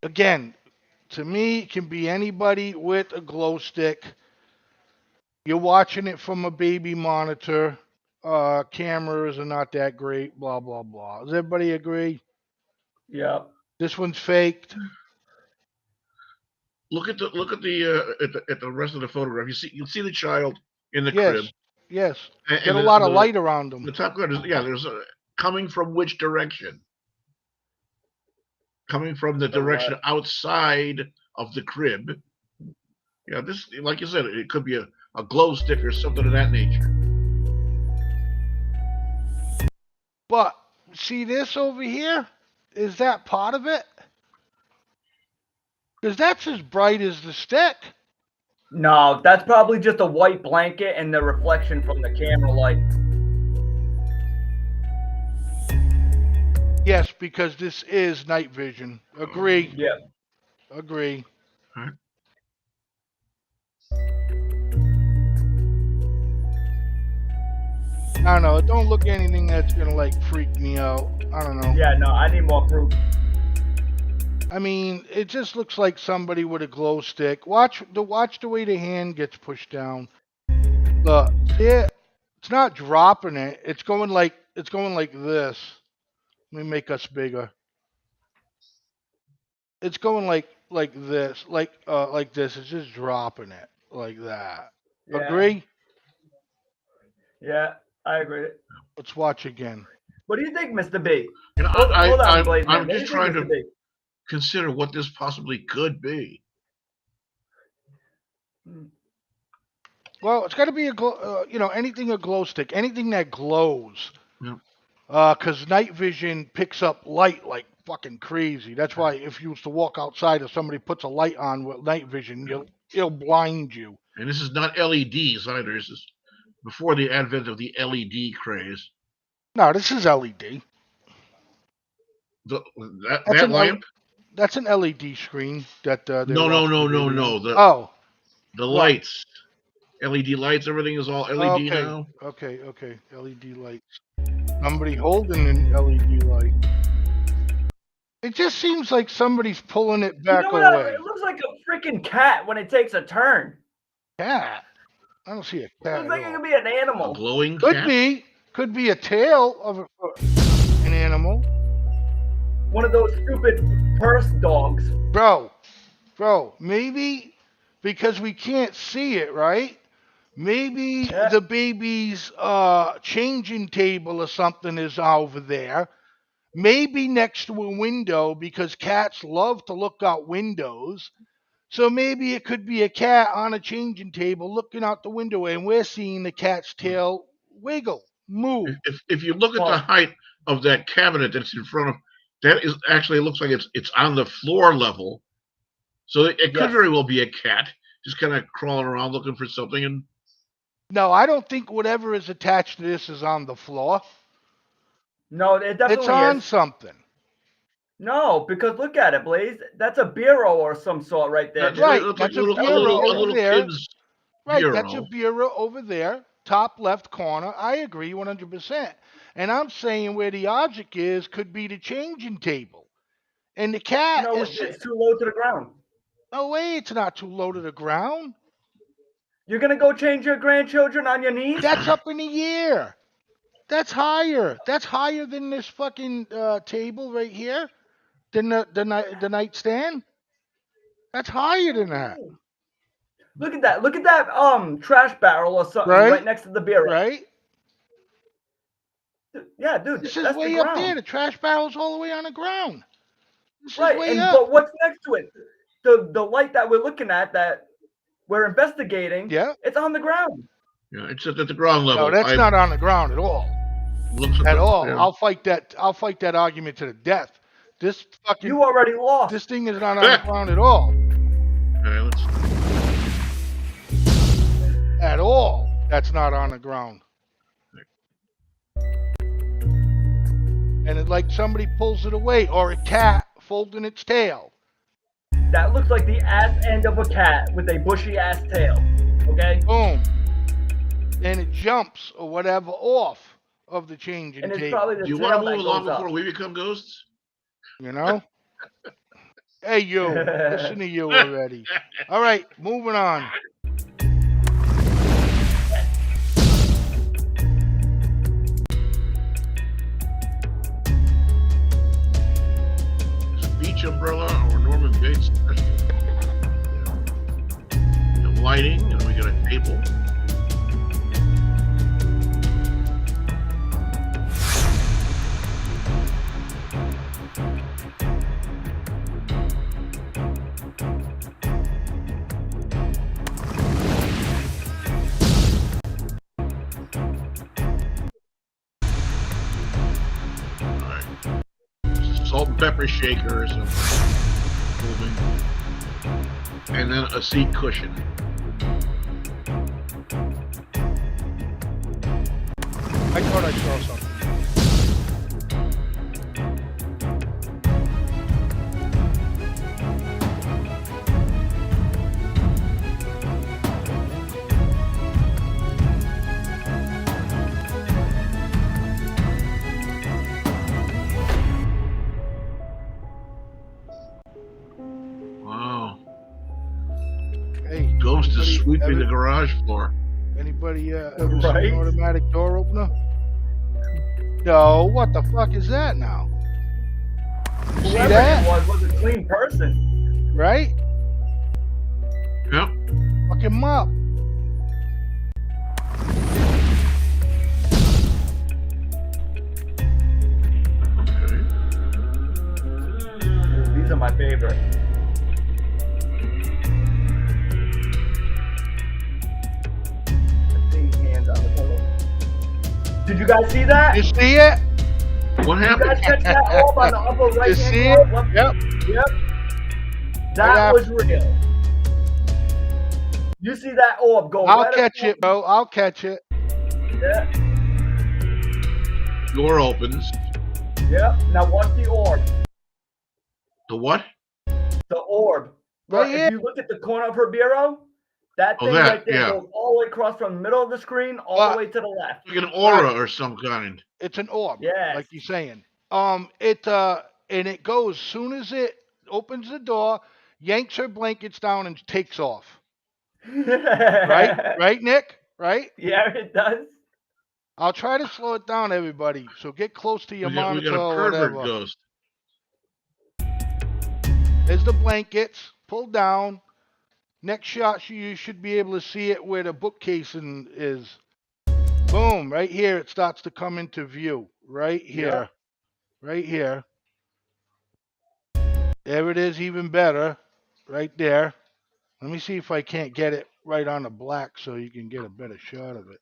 Speaker 2: Again, to me, it can be anybody with a glow stick. You're watching it from a baby monitor. Cameras are not that great. Blah blah blah. Does everybody agree?
Speaker 3: Yeah.
Speaker 2: This one's faked.
Speaker 4: Look at the rest of the photograph. You see the child in the crib.
Speaker 2: Yes.
Speaker 4: And
Speaker 2: Get a lot of light around them.
Speaker 4: The top guard is there's coming from which direction? Coming from the direction outside of the crib. Yeah, this, like you said, it could be a glow stick or something of that nature.
Speaker 2: But see this over here? Is that part of it? Because that's as bright as the stick.
Speaker 3: No, that's probably just a white blanket and the reflection from the camera light.
Speaker 2: Yes, because this is night vision. Agree.
Speaker 3: Yeah.
Speaker 2: Agree.
Speaker 4: Right.
Speaker 2: I don't know. Don't look at anything that's gonna like freak me out. I don't know.
Speaker 3: Yeah, no, I need more proof.
Speaker 2: I mean, it just looks like somebody with a glow stick. Watch the way the hand gets pushed down. Look, yeah, it's not dropping it. It's going like this. Let me make us bigger. It's going like this, like this. It's just dropping it like that.
Speaker 3: Yeah.
Speaker 2: Agree?
Speaker 3: Yeah, I agree.
Speaker 2: Let's watch again.
Speaker 3: What do you think, Mr. B?
Speaker 4: You know,
Speaker 3: Hold on, Blaze Man.
Speaker 4: I'm
Speaker 3: What do
Speaker 4: just
Speaker 3: you think,
Speaker 4: trying
Speaker 3: Mr.
Speaker 4: to
Speaker 3: B?
Speaker 4: consider what this possibly could be.
Speaker 2: Well, it's got to be anything a glow stick, anything that glows.
Speaker 4: Yeah.
Speaker 2: Because night vision picks up light like fucking crazy. That's why if you was to walk outside or somebody puts a light on with night vision, it'll blind you.
Speaker 4: And this is not LEDs either. This is before the advent of the LED craze.
Speaker 2: No, this is LED.
Speaker 4: That lamp?
Speaker 2: That's an LED screen that.
Speaker 4: No. The
Speaker 2: What?
Speaker 4: lights, LED lights. Everything is all LED now.
Speaker 2: Okay. LED lights. Somebody holding an LED light. It just seems like somebody's pulling it back away.
Speaker 3: It looks like a freaking cat when it takes a turn.
Speaker 2: Cat? I don't see a cat.
Speaker 3: Looks like it could be an animal.
Speaker 4: A glowing
Speaker 2: Could
Speaker 4: cat?
Speaker 2: Could be a tail of an animal.
Speaker 3: One of those stupid purse dogs.
Speaker 2: Bro, maybe because we can't see it, right? Maybe the baby's changing table or something is over there. Maybe next to a window because cats love to look out windows. So maybe it could be a cat on a changing table looking out the window and we're seeing the cat's tail wiggle, move.
Speaker 4: If you look at the height of that cabinet that's in front of, that is actually, it looks like it's on the floor level. So it could very well be a cat just kind of crawling around looking for something. And
Speaker 2: no, I don't think whatever is attached to this is on the floor.
Speaker 3: No, it definitely
Speaker 2: it's on
Speaker 3: is.
Speaker 2: something.
Speaker 3: No, because look at it, Blaze. That's a bureau or some sort right there.
Speaker 2: Right, that's a bureau over there. Right,
Speaker 4: bureau.
Speaker 2: That's a bureau over there, top left corner. I agree 100%. And I'm saying where the object is could be the changing table. And the cat is...
Speaker 3: it's too low to the ground.
Speaker 2: No way, it's not too low to the ground.
Speaker 3: You're going to go change your grandchildren on your knees?
Speaker 2: That's up in the air. That's higher. That's higher than this fucking table right here. Than the nightstand. That's higher than that.
Speaker 3: Look at that. Look at that trash barrel or something right next to the beer.
Speaker 2: Right?
Speaker 3: Yeah, dude.
Speaker 2: This is
Speaker 3: that's
Speaker 2: way
Speaker 3: the
Speaker 2: up there.
Speaker 3: ground.
Speaker 2: The trash barrel's all the way on the ground. This is
Speaker 3: Right,
Speaker 2: way
Speaker 3: and
Speaker 2: up.
Speaker 3: but what's next to it? The light that we're looking at that we're investigating.
Speaker 2: Yeah.
Speaker 3: It's on the ground.
Speaker 4: Yeah, it's at the ground level.
Speaker 2: No, that's not on the ground at all.
Speaker 4: Looks
Speaker 2: At all.
Speaker 4: Yeah.
Speaker 2: I'll fight that argument to the death. This fucking
Speaker 3: You already lost.
Speaker 2: This thing is not on the ground at all.
Speaker 4: Okay, let's.
Speaker 2: At all. That's not on the ground. And it's like somebody pulls it away, or a cat folding its tail.
Speaker 3: That looks like the ass end of a cat with a bushy ass tail. Okay?
Speaker 2: Boom. And it jumps or whatever off of the changing
Speaker 3: And it's
Speaker 2: table.
Speaker 3: probably the
Speaker 4: Do you
Speaker 3: tail
Speaker 4: want to
Speaker 3: that
Speaker 4: move along
Speaker 3: goes up.
Speaker 4: before we become ghosts?
Speaker 2: You know? Hey, you. Listen to you already. All right, moving on.
Speaker 4: Beach umbrella or Norman Bates. The lighting, and we got a table. Salt and pepper shakers, and then a seat cushion.
Speaker 2: I thought I saw something.
Speaker 4: Wow.
Speaker 2: Hey,
Speaker 4: Ghost is sweeping the garage floor.
Speaker 2: Anybody ever seen an automatic door opener? No, what the fuck is that now? You see
Speaker 3: Whoever
Speaker 2: that?
Speaker 3: it was a clean person.
Speaker 2: Right?
Speaker 4: Yep.
Speaker 2: Fucking mop.
Speaker 3: These are my favorite. Hands on the pillow. Did you guys see that?
Speaker 2: You see it?
Speaker 4: What
Speaker 3: Did you
Speaker 4: happened?
Speaker 3: guys catch that orb on the upper right
Speaker 2: You
Speaker 3: hand
Speaker 2: see
Speaker 3: corner?
Speaker 2: it?
Speaker 3: Left-
Speaker 2: Yep.
Speaker 3: Yep. That was real. You see that orb go
Speaker 2: I'll
Speaker 3: right
Speaker 2: catch
Speaker 3: up-
Speaker 2: it, bro. I'll catch it.
Speaker 3: Yeah.
Speaker 4: Door opens.
Speaker 3: Yep. Now watch the orb.
Speaker 4: The what?
Speaker 3: The orb.
Speaker 2: Right
Speaker 3: If
Speaker 2: here.
Speaker 3: you look at the corner of her bureau, that
Speaker 4: Oh,
Speaker 3: thing
Speaker 4: that,
Speaker 3: right there
Speaker 4: yeah.
Speaker 3: goes all the way across from the middle of the screen all the way to the left.
Speaker 4: Like an aura or some kind.
Speaker 2: It's an orb.
Speaker 3: Yes.
Speaker 2: Like you're saying. And it goes soon as it opens the door, yanks her blankets down and takes off. Right? Right, Nick? Right?
Speaker 3: Yeah, it does.
Speaker 2: I'll try to slow it down, everybody. So get close to your
Speaker 4: We got
Speaker 2: monitor
Speaker 4: a
Speaker 2: or
Speaker 4: pervert
Speaker 2: whatever.
Speaker 4: ghost.
Speaker 2: There's the blankets. Pull down. Next shot, you should be able to see it where the bookcase is. Boom. Right here, it starts to come into view. Right here. Right here. There it is, even better. Right there. Let me see if I can't get it right on the black so you can get a better shot of it.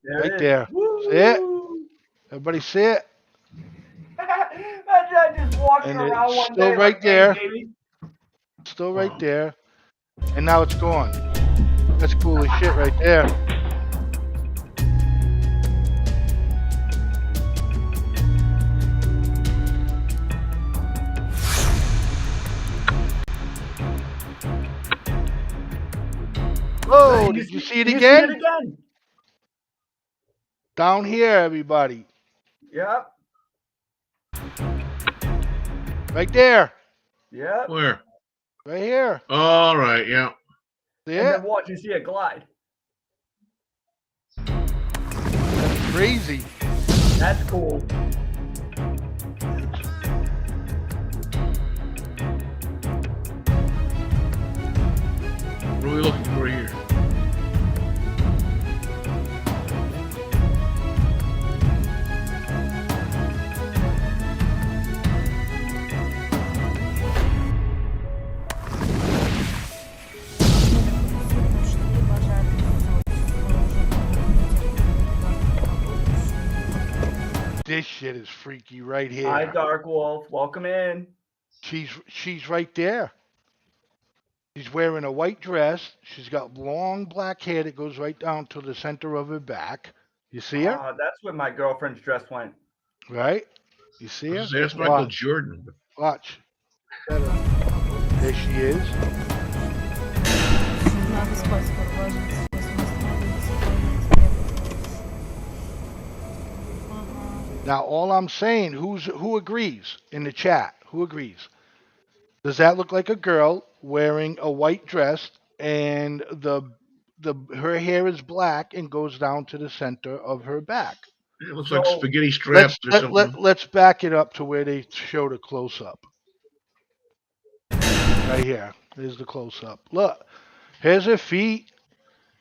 Speaker 2: Right there. See it? Everybody see it?
Speaker 3: Imagine I just walking
Speaker 2: And
Speaker 3: around
Speaker 2: it's
Speaker 3: one
Speaker 2: still
Speaker 3: day
Speaker 2: right
Speaker 3: like,
Speaker 2: there.
Speaker 3: "Hey, baby."
Speaker 2: Still right there. And now it's gone. That's cool as shit right there. Whoa, did you see it again?
Speaker 3: See it again?
Speaker 2: Down here, everybody.
Speaker 3: Yep.
Speaker 2: Right there.
Speaker 3: Yep.
Speaker 4: Where?
Speaker 2: Right here.
Speaker 4: All right, yeah.
Speaker 2: See
Speaker 3: And
Speaker 2: it?
Speaker 3: then watch, you see it glide.
Speaker 2: That's crazy.
Speaker 3: That's cool.
Speaker 4: are we looking for here?
Speaker 2: This shit is freaky right here.
Speaker 3: Hi, Dark Wolf. Welcome in.
Speaker 2: She's right there. She's wearing a white dress. She's got long black hair that goes right down to the center of her back. You see her?
Speaker 3: That's where my girlfriend's dress went.
Speaker 2: Right? You see her?
Speaker 4: That's Michael Jordan.
Speaker 2: Watch. There she is. Now, all I'm saying, who agrees in the chat? Who agrees? Does that look like a girl wearing a white dress and her hair is black and goes down to the center of her back?
Speaker 4: It looks like spaghetti straps or something.
Speaker 2: Let's back it up to where they showed a close-up. Right here. Here's the close-up. Look. Here's her feet.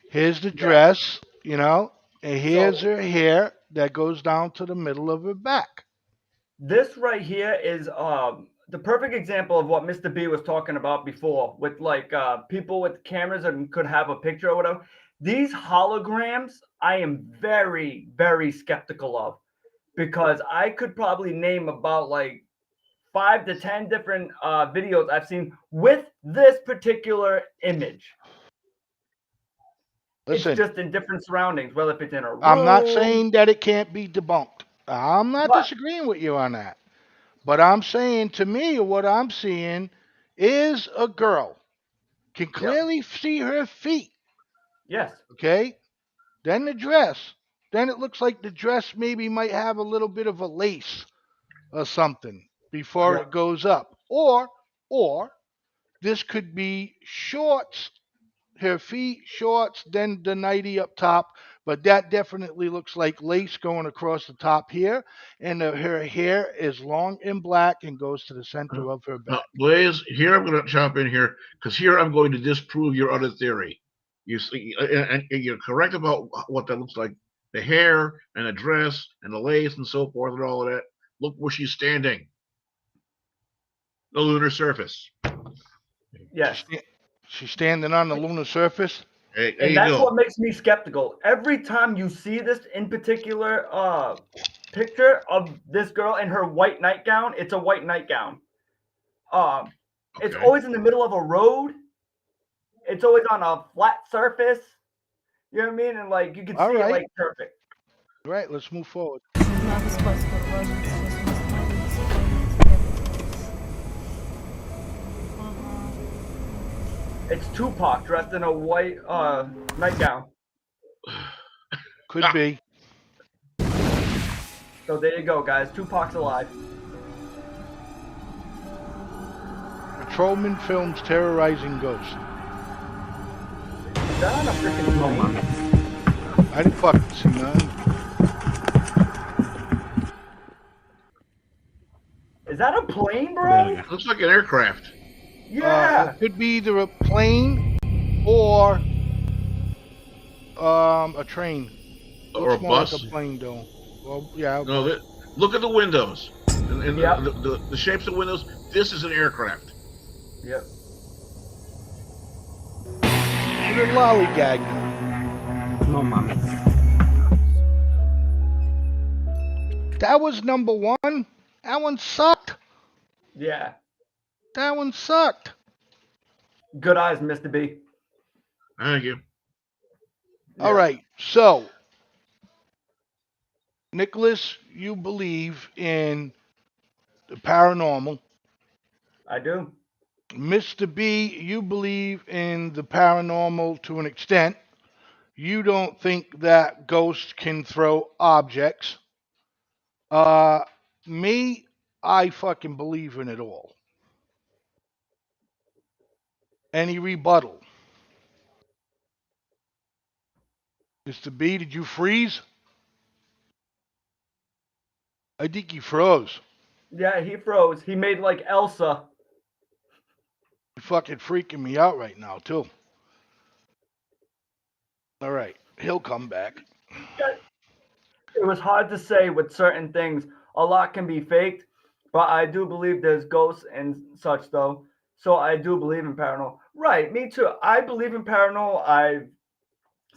Speaker 2: Here's the dress, you know. And here's her hair that goes down to the middle of her back.
Speaker 3: This right here is the perfect example of what Mr. B was talking about before, with like people with cameras and could have a picture or whatever. These holograms, I am very, very skeptical of, because I could probably name about like 5 to 10 different videos I've seen with this particular image.
Speaker 2: Listen,
Speaker 3: it's just in different surroundings, whether if it's in a room.
Speaker 2: I'm not saying that it can't be debunked. I'm not disagreeing with you on that. But I'm saying, to me, what I'm seeing is a girl. Can clearly see her feet.
Speaker 3: Yes.
Speaker 2: Okay? Then the dress. Then it looks like the dress maybe might have a little bit of a lace or something before it goes up. Or this could be shorts, her feet, shorts, then the nightie up top. But that definitely looks like lace going across the top here. And her hair is long and black and goes to the center of her back.
Speaker 4: Blaze, here I'm going to chop in here, because here I'm going to disprove your other theory. You see, and you're correct about what that looks like. The hair and the dress and the lace and so forth and all of that. Look where she's standing. The lunar surface.
Speaker 3: Yes.
Speaker 2: She's standing on the lunar surface.
Speaker 4: Hey,
Speaker 3: and that's what makes me skeptical. Every time you see this in particular picture of this girl in her white nightgown, it's a white nightgown. It's always in the middle of a road. It's always on a flat surface. You know what I mean? And like you can see it like perfect.
Speaker 2: All right, let's move forward.
Speaker 3: It's Tupac dressed in a white nightgown.
Speaker 2: Could be.
Speaker 3: So there you go, guys. Tupac's alive.
Speaker 2: Patrolman films terrorizing ghosts.
Speaker 3: Is that on a freaking plane?
Speaker 2: I didn't fucking see none.
Speaker 3: Is that a plane, bro?
Speaker 4: Looks like an aircraft.
Speaker 3: Yeah.
Speaker 2: It could be either a plane or a train.
Speaker 4: Or a bus.
Speaker 2: Like a plane, though. Well, yeah.
Speaker 4: No, look at the windows. And the shapes of windows. This is an aircraft.
Speaker 3: Yep.
Speaker 2: The lollygag.
Speaker 6: No, mommy.
Speaker 2: That was number one. That one sucked.
Speaker 3: Yeah.
Speaker 2: That one sucked.
Speaker 3: Good eyes, Mr. B.
Speaker 4: Thank you.
Speaker 2: All right. So, Nicholas, you believe in the paranormal.
Speaker 3: I do.
Speaker 2: Mr. B, you believe in the paranormal to an extent. You don't think that ghosts can throw objects. Me, I fucking believe in it all. Any rebuttal? Mr. B, did you freeze? I think he froze.
Speaker 3: Yeah, he froze. He made like Elsa.
Speaker 2: You're fucking freaking me out right now, too. All right, he'll come back.
Speaker 3: It was hard to say with certain things. A lot can be faked, but I do believe there's ghosts and such, though. So I do believe in paranormal. Right, me too. I believe in paranormal. I've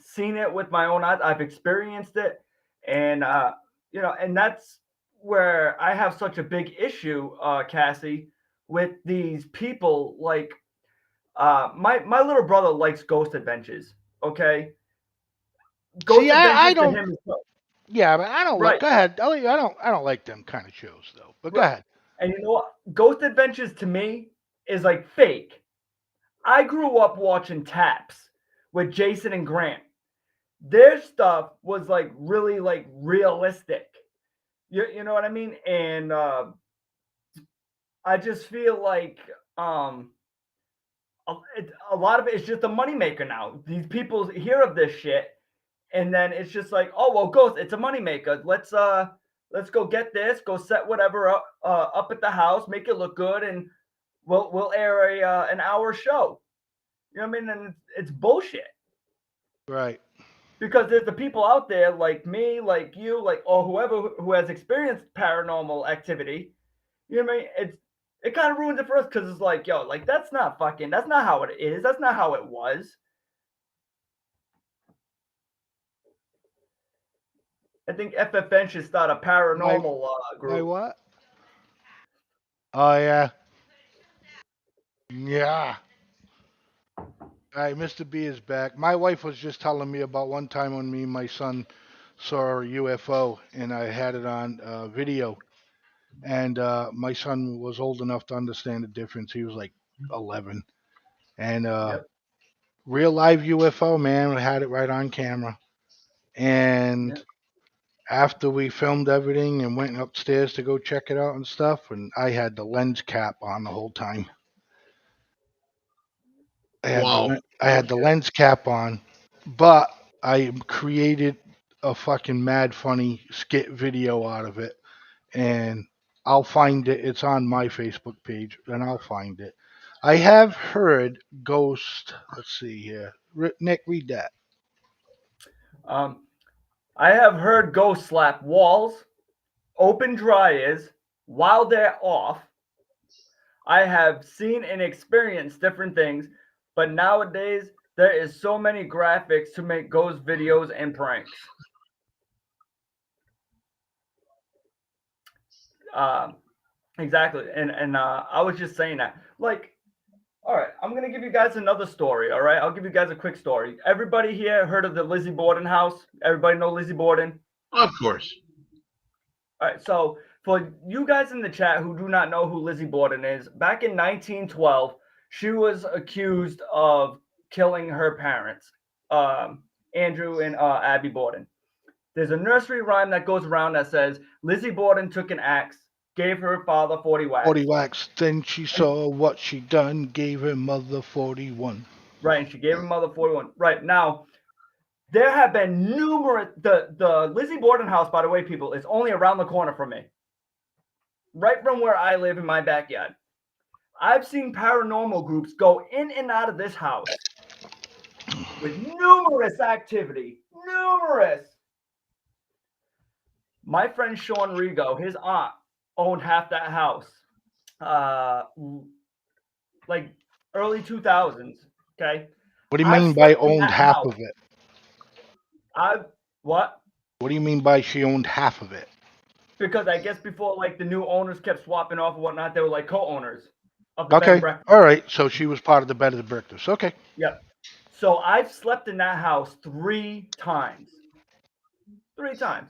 Speaker 3: seen it with my own eyes. I've experienced it, and and that's where I have such a big issue, Cassie, with these people. Like, my little brother likes Ghost Adventures. Okay, Ghost
Speaker 2: See, I
Speaker 3: Adventures to
Speaker 2: don't.
Speaker 3: him is
Speaker 2: Yeah, but I don't like.
Speaker 3: right.
Speaker 2: Go ahead. I don't like them kind of shows though. But go
Speaker 3: Right.
Speaker 2: ahead.
Speaker 3: And you know what? Ghost Adventures to me is like fake. I grew up watching Taps with Jason and Grant. Their stuff was like really like realistic. You know what I mean? And I just feel like a lot of it is just a moneymaker now. These people hear of this shit, and then it's just like, oh well, Ghost, it's a moneymaker. Let's go get this, go set whatever up at the house, make it look good, and we'll air an hour show. You know what I mean? And it's bullshit.
Speaker 2: Right.
Speaker 3: Because there's the people out there like me, like you, like or whoever who has experienced paranormal activity. You know what I mean? It kind of ruins it for us because it's like, yo, like that's not how it is. That's not how it was. I think FFN should start a paranormal group.
Speaker 2: My what? Oh yeah. Yeah. All right, Mr. B is back. My wife was just telling me about one time when me and my son saw a UFO, and I had it on video. And my son was old enough to understand the difference. He was like 11, and
Speaker 3: Yep.
Speaker 2: real live UFO, man. We had it right on camera. And
Speaker 3: Yep.
Speaker 2: after we filmed everything and went upstairs to go check it out and stuff, and I had the lens cap on the whole time.
Speaker 4: Wow.
Speaker 2: I had the lens cap on, but I created a fucking mad funny skit video out of it, and I'll find it. It's on my Facebook page, and I'll find it. I have heard Ghost. Let's see here. Nick, read that.
Speaker 3: I have heard ghosts slap walls, open dryers while they're off. I have seen and experienced different things, but nowadays there is so many graphics to make ghost videos and pranks. Exactly, and I was just saying that. Like, all right, I'm gonna give you guys another story. All right, I'll give you guys a quick story. Everybody here heard of the Lizzie Borden house? Everybody know Lizzie Borden?
Speaker 4: Of course.
Speaker 3: All right, so for you guys in the chat who do not know who Lizzie Borden is, back in 1912, she was accused of killing her parents, Andrew and Abby Borden. There's a nursery rhyme that goes around that says, Lizzie Borden took an axe, gave her father 40 whacks.
Speaker 2: 40 whacks. Then she saw what she done, gave her mother 41.
Speaker 3: Right, and she gave her mother 41. Right, now, there have been numerous, the Lizzie Borden house, by the way, people, is only around the corner from me. Right from where I live in my backyard. I've seen paranormal groups go in and out of this house with numerous activity. Numerous. My friend Sean Rigo, his aunt, owned half that house. Like early 2000s. Okay.
Speaker 2: What do you mean by owned half of it?
Speaker 3: What?
Speaker 2: What do you mean by she owned half of it?
Speaker 3: Because I guess before like the new owners kept swapping off and whatnot, they were like co-owners of the bed
Speaker 2: Okay.
Speaker 3: and breakfast.
Speaker 2: All right. So she was part of the bed and breakfast. Okay.
Speaker 3: Yep. So I've slept in that house 3 times. 3 times.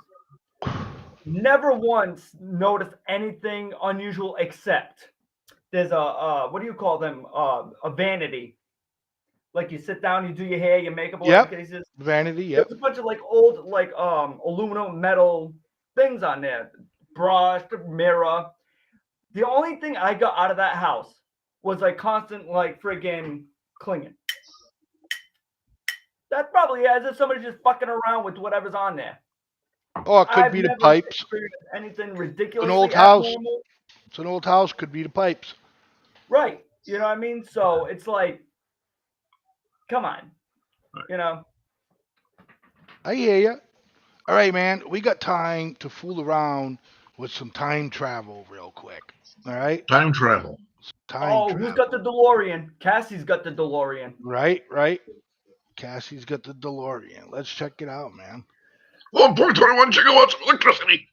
Speaker 3: Never once noticed anything unusual except there's a what do you call them? A vanity. Like you sit down, you do your hair, your makeup, all
Speaker 2: Yep.
Speaker 3: these cases.
Speaker 2: Vanity. Yep.
Speaker 3: There's a bunch of like old like aluminum metal things on there. Brush, mirror. The only thing I got out of that house was like constant like friggin' clinging. That's probably as if somebody's just fucking around with whatever's on there.
Speaker 2: Oh, it could be the pipes.
Speaker 3: Experienced anything ridiculous.
Speaker 2: An old house. It's an old house. Could be the pipes.
Speaker 3: Right. You know what I mean? So it's like, come on. You know.
Speaker 2: I hear you. All right, man. We got time to fool around with some time travel real quick. All right?
Speaker 4: Time travel.
Speaker 3: Who's got the DeLorean? Cassie's got the DeLorean.
Speaker 2: Right. Cassie's got the DeLorean. Let's check it out, man.
Speaker 4: 1.21 gigawatts of electricity.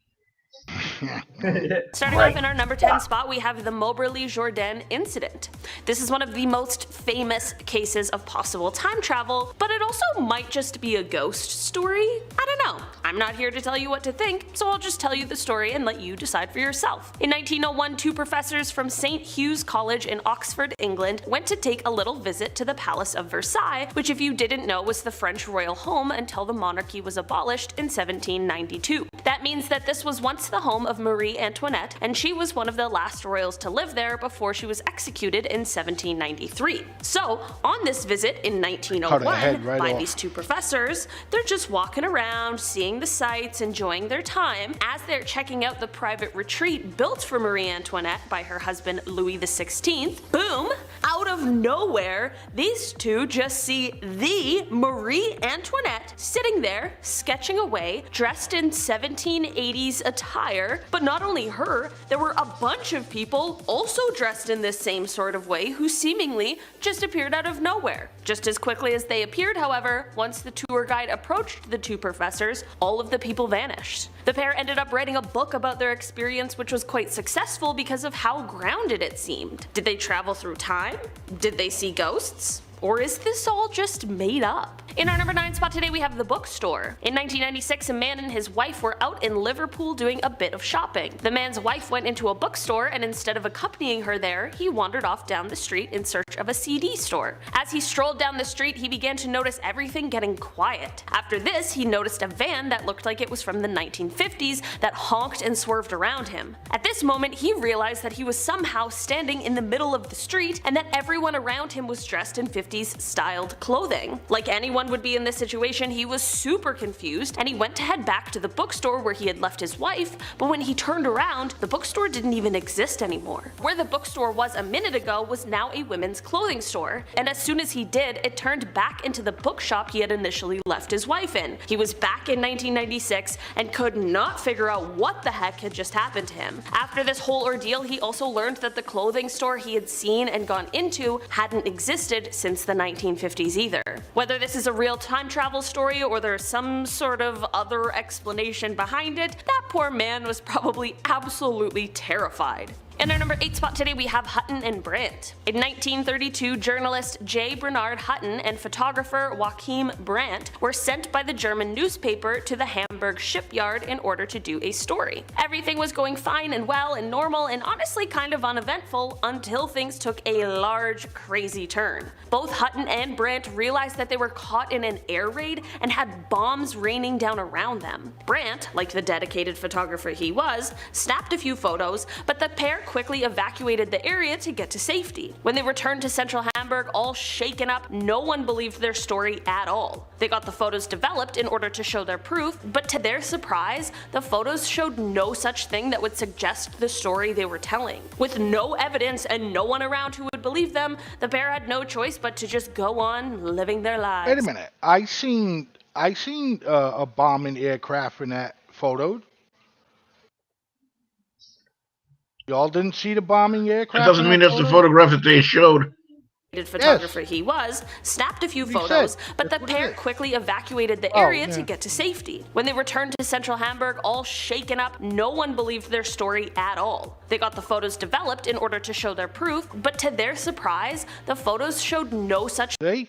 Speaker 1: Starting off in our number 10 spot, we have the Moberly-Jourdain incident. This is one of the most famous cases of possible time travel, but it also might just be a ghost story. I don't know. I'm not here to tell you what to think, so I'll just tell you the story and let you decide for yourself. In 1901, two professors from St. Hugh's College in Oxford, England, went to take a little visit to the Palace of Versailles, which if you didn't know was the French royal home until the monarchy was abolished in 1792. That means that this was once the home of Marie Antoinette, and she was one of the last royals to live there before she was executed in 1793. So, on this visit in 1901 by these two professors, they're just walking around, seeing the sights, enjoying their time. As they're checking out the private retreat built for Marie Antoinette by her husband Louis XVI, boom! Out of nowhere, these two just see the Marie Antoinette sitting there, sketching away, dressed in 1780s attire. But not only her, there were a bunch of people also dressed in this same sort of way who seemingly just appeared out of nowhere. Just as quickly as they appeared, however, once the tour guide approached the two professors, all of the people vanished. The pair ended up writing a book about their experience, which was quite successful because of how grounded it seemed. Did they travel through time? Did they see ghosts? Or is this all just made up? In our number 9 spot today, we have the bookstore. In 1996, a man and his wife were out in Liverpool doing a bit of shopping. The man's wife went into a bookstore, and instead of accompanying her there, he wandered off down the street in search of a CD store. As he strolled down the street, he began to notice everything getting quiet. After this, he noticed a van that looked like it was from the 1950s that honked and swerved around him. At this moment, he realized that he was somehow standing in the middle of the street and that everyone around him was dressed in 50s styled clothing. Like anyone would be in this situation, he was super confused, and he went to head back to the bookstore where he had left his wife, but when he turned around, the bookstore didn't even exist anymore. Where the bookstore was a minute ago was now a women's clothing store, and as soon as he did, it turned back into the bookshop he had initially left his wife in. He was back in 1996 and could not figure out what the heck had just happened to him. After this whole ordeal, he also learned that the clothing store he had seen and gone into hadn't existed since the 1950s either. Whether this is a real time travel story or there's some sort of other explanation behind it, that poor man was probably absolutely terrified. In our number 8 spot today, we have Hutton and Brandt. In 1932, journalist J. Bernard Hutton and photographer Joachim Brandt were sent by the German newspaper to the Hamburg shipyard in order to do a story. Everything was going fine and well and normal and honestly kind of uneventful until things took a large, crazy turn. Both Hutton and Brandt realized that they were caught in an air raid and had bombs raining down around them. Brandt, like the dedicated photographer he was, snapped a few photos, but the pair quickly evacuated the area to get to safety. When they returned to central Hamburg all shaken up, no one believed their story at all. They got the photos developed in order to show their proof, but to their surprise, the photos showed no such thing that would suggest the story they were telling. With no evidence and no one around who would believe them, the pair had no choice but to just go on living their lives.
Speaker 2: Wait a minute. I seen a bombing aircraft in that photo. Y'all didn't see the bombing aircraft?
Speaker 4: It doesn't mean that's the photograph that they showed.
Speaker 1: Photographer he was, snapped a few photos, but the pair quickly evacuated the area to get to safety. When they returned to central Hamburg all shaken up, no one believed their story at all. They got the photos developed in order to show their proof, but to their surprise, the photos showed no such
Speaker 2: thing.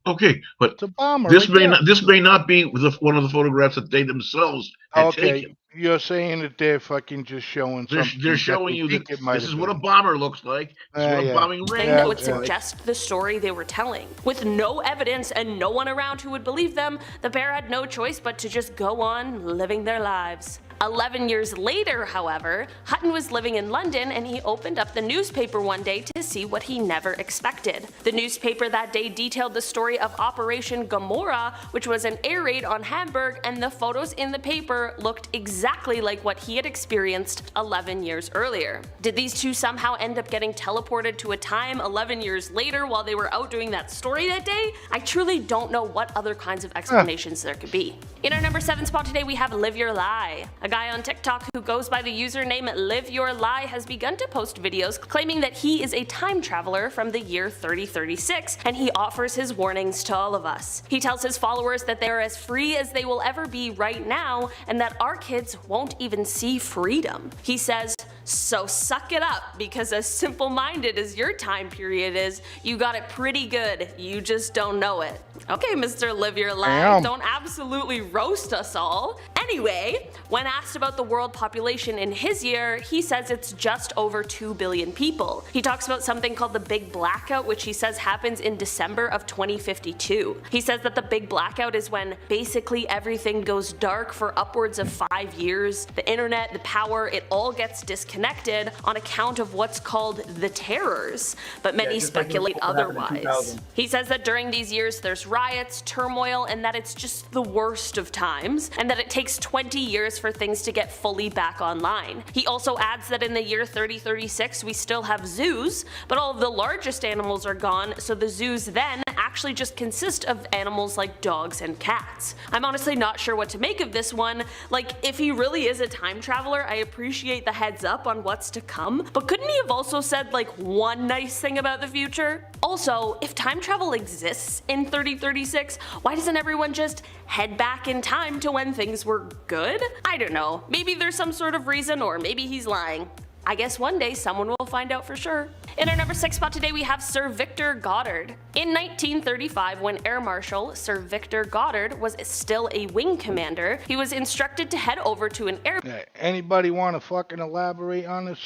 Speaker 4: Okay, but
Speaker 2: this
Speaker 4: may not be one of the photographs that they themselves had taken.
Speaker 2: You're saying that they're fucking just showing something.
Speaker 4: They're showing you that this is what a bomber looks like. This is what a bombing ring
Speaker 1: that would
Speaker 4: looks like.
Speaker 1: suggest the story they were telling. With no evidence and no one around who would believe them, the pair had no choice but to just go on living their lives. 11 years later, however, Hutton was living in London and he opened up the newspaper one day to see what he never expected. The newspaper that day detailed the story of Operation Gomorrah, which was an air raid on Hamburg, and the photos in the paper looked exactly like what he had experienced 11 years earlier. Did these two somehow end up getting teleported to a time 11 years later while they were out doing that story that day? I truly don't know what other kinds of explanations there could be. In our number 7 spot today we have Live Your Lie. A guy on TikTok who goes by the username Live Your Lie has begun to post videos claiming that he is a time traveler from the year 3036, and he offers his warnings to all of us. He tells his followers that they are as free as they will ever be right now, and that our kids won't even see freedom. He says, so suck it up, because as simple-minded as your time period is, you got it pretty good, you just don't know it. Okay, Mr. Live Your Lie, don't absolutely roast us all. Anyway, when asked about the world population in his year, he says it's just over 2 billion people. He talks about something called the Big Blackout, which he says happens in December of 2052. He says that the Big Blackout is when basically everything goes dark for upwards of 5 years. The internet, the power, it all gets disconnected on account of what's called the terrors, but many speculate otherwise. He says that during these years there's riots, turmoil, and that it's just the worst of times, and that it takes 20 years for things to get fully back online. He also adds that in the year 3036 we still have zoos, but all of the largest animals are gone, so the zoos then actually just consist of animals like dogs and cats. I'm honestly not sure what to make of this one. Like, if he really is a time traveler, I appreciate the heads up on what's to come, but couldn't he have also said like one nice thing about the future? Also, if time travel exists in 3036, why doesn't everyone just head back in time to when things were good? I don't know. Maybe there's some sort of reason, or maybe he's lying. I guess one day someone will find out for sure. In our number 6 spot today we have Sir Victor Goddard. In 1935, when Air Marshal Sir Victor Goddard was still a wing commander, he was instructed to head over to an air...
Speaker 2: Anybody want to fucking elaborate on this?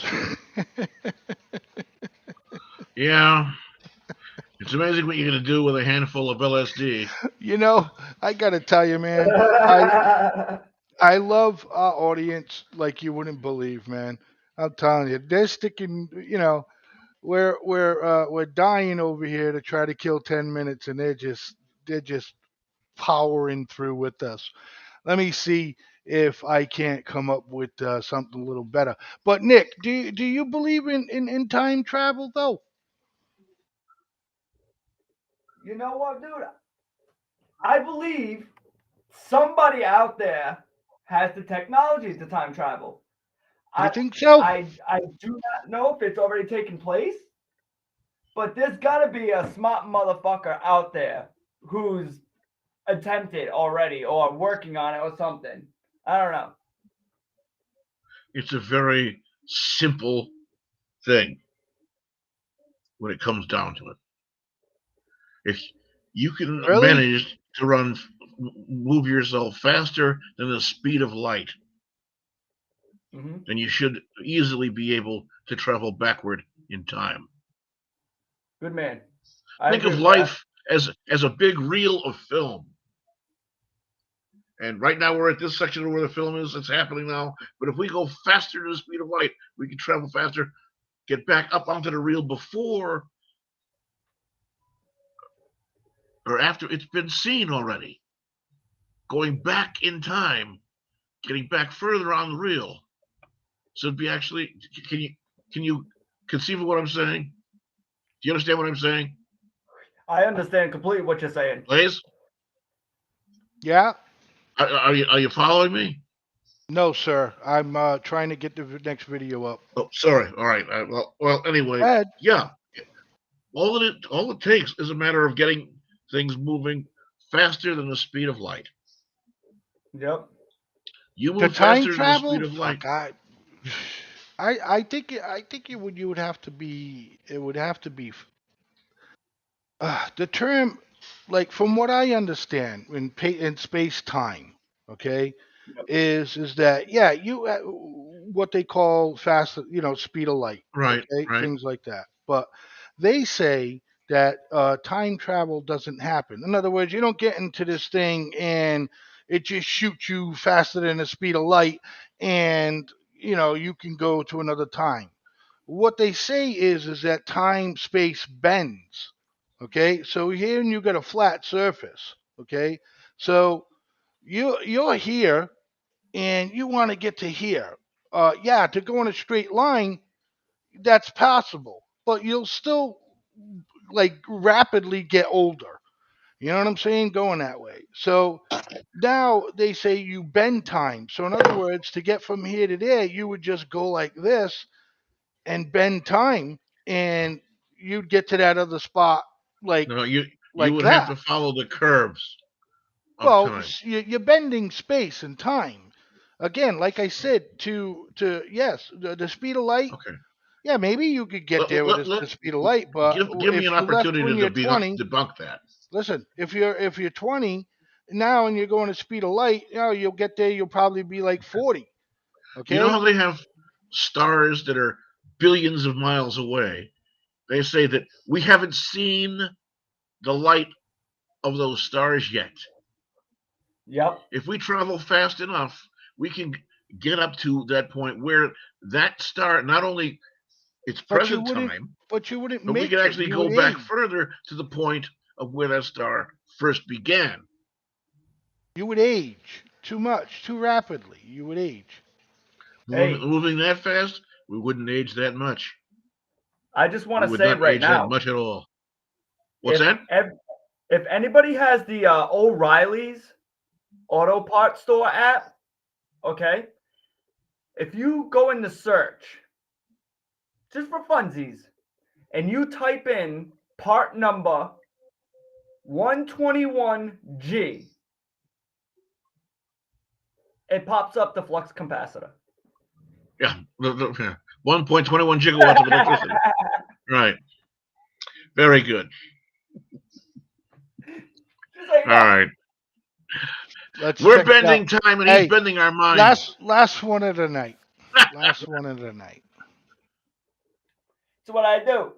Speaker 4: Yeah. It's amazing what you're going to do with a handful of LSD.
Speaker 2: You know, I got to tell you, man, I love our audience like you wouldn't believe, man. I'm telling you, they're sticking, you know, we're dying over here to try to kill 10 minutes, and they're just powering through with us. Let me see if I can't come up with something a little better. But Nick, do you believe in time travel though?
Speaker 3: You know what, dude? I believe somebody out there has the technology to time travel.
Speaker 2: I think so.
Speaker 3: I do not know if it's already taken place, but there's got to be a smart motherfucker out there who's attempted already or working on it or something. I don't know.
Speaker 4: It's a very simple thing when it comes down to it. If you can manage to move yourself faster than the speed of light, then you should easily be able to travel backward in time.
Speaker 3: Good man.
Speaker 4: Think of life as a big reel of film. And right now we're at this section where the film is. It's happening now. But if we go faster than the speed of light, we can travel faster, get back up onto the reel before or after it's been seen already. Going back in time, getting back further on the reel. So it'd be actually, can you conceive of what I'm saying? Do you understand what I'm saying?
Speaker 3: I understand completely what you're saying.
Speaker 4: Blaze?
Speaker 2: Yeah.
Speaker 4: Are you following me?
Speaker 2: No, sir. I'm trying to get the next video up.
Speaker 4: Oh, sorry. All right. Well. Anyway, yeah. All it takes is a matter of getting things moving faster than the speed of light.
Speaker 3: Yep.
Speaker 4: You move faster than the speed of light.
Speaker 2: I think you would have to be. It would have to be. The term, like from what I understand in space time, okay, is that you what they call fast, speed of light,
Speaker 4: right,
Speaker 2: okay?
Speaker 4: Right,
Speaker 2: things like that. But they say that time travel doesn't happen. In other words, you don't get into this thing and it just shoots you faster than the speed of light, and you can go to another time. What they say is that time space bends. Okay, so here you got a flat surface. Okay, so you're here and you want to get to here. Yeah, to go in a straight line, that's possible, but you'll still like rapidly get older. You know what I'm saying? Going that way. So now they say you bend time. So in other words, to get from here to there, you would just go like this and bend time, and you'd get to that other spot like
Speaker 4: No, you
Speaker 2: like
Speaker 4: would have
Speaker 2: that.
Speaker 4: to follow the curves of
Speaker 2: Well,
Speaker 4: time.
Speaker 2: you're bending space and time. Again, like I said, to yes, the speed of light.
Speaker 4: Okay.
Speaker 2: Yeah, maybe you could get there with the speed of light, but
Speaker 4: Give me
Speaker 2: if
Speaker 4: an
Speaker 2: you left
Speaker 4: opportunity
Speaker 2: when
Speaker 4: to
Speaker 2: you're 20,
Speaker 4: debunk that.
Speaker 2: listen, if you're 20 now and you're going to speed of light, you'll get there. You'll probably be like 40.
Speaker 4: You know
Speaker 2: Okay.
Speaker 4: how they have stars that are billions of miles away? They say that we haven't seen the light of those stars yet.
Speaker 3: Yep.
Speaker 4: If we travel fast enough, we can get up to that point where that star not only its present time,
Speaker 2: but you wouldn't
Speaker 4: but we
Speaker 2: make
Speaker 4: can
Speaker 2: it.
Speaker 4: actually
Speaker 2: You
Speaker 4: go
Speaker 2: would
Speaker 4: back
Speaker 2: age.
Speaker 4: further to the point of where that star first began.
Speaker 2: You would age too much, too rapidly. You would age.
Speaker 4: Moving that fast, we wouldn't age that much.
Speaker 3: I just want
Speaker 4: We
Speaker 3: to
Speaker 4: would
Speaker 3: say
Speaker 4: not
Speaker 3: right
Speaker 4: age that
Speaker 3: now,
Speaker 4: much at all. What's
Speaker 3: if
Speaker 4: that?
Speaker 3: if anybody has the O'Reilly's auto parts store app, okay, if you go in the search, just for funsies, and you type in part number 121G, it pops up the flux capacitor.
Speaker 4: Yeah, 1.21 gigawatts of electricity. Right. Very good. All right. We're bending time, and he's bending our minds.
Speaker 2: Last one of the night. Last one of the night.
Speaker 3: That's what I do.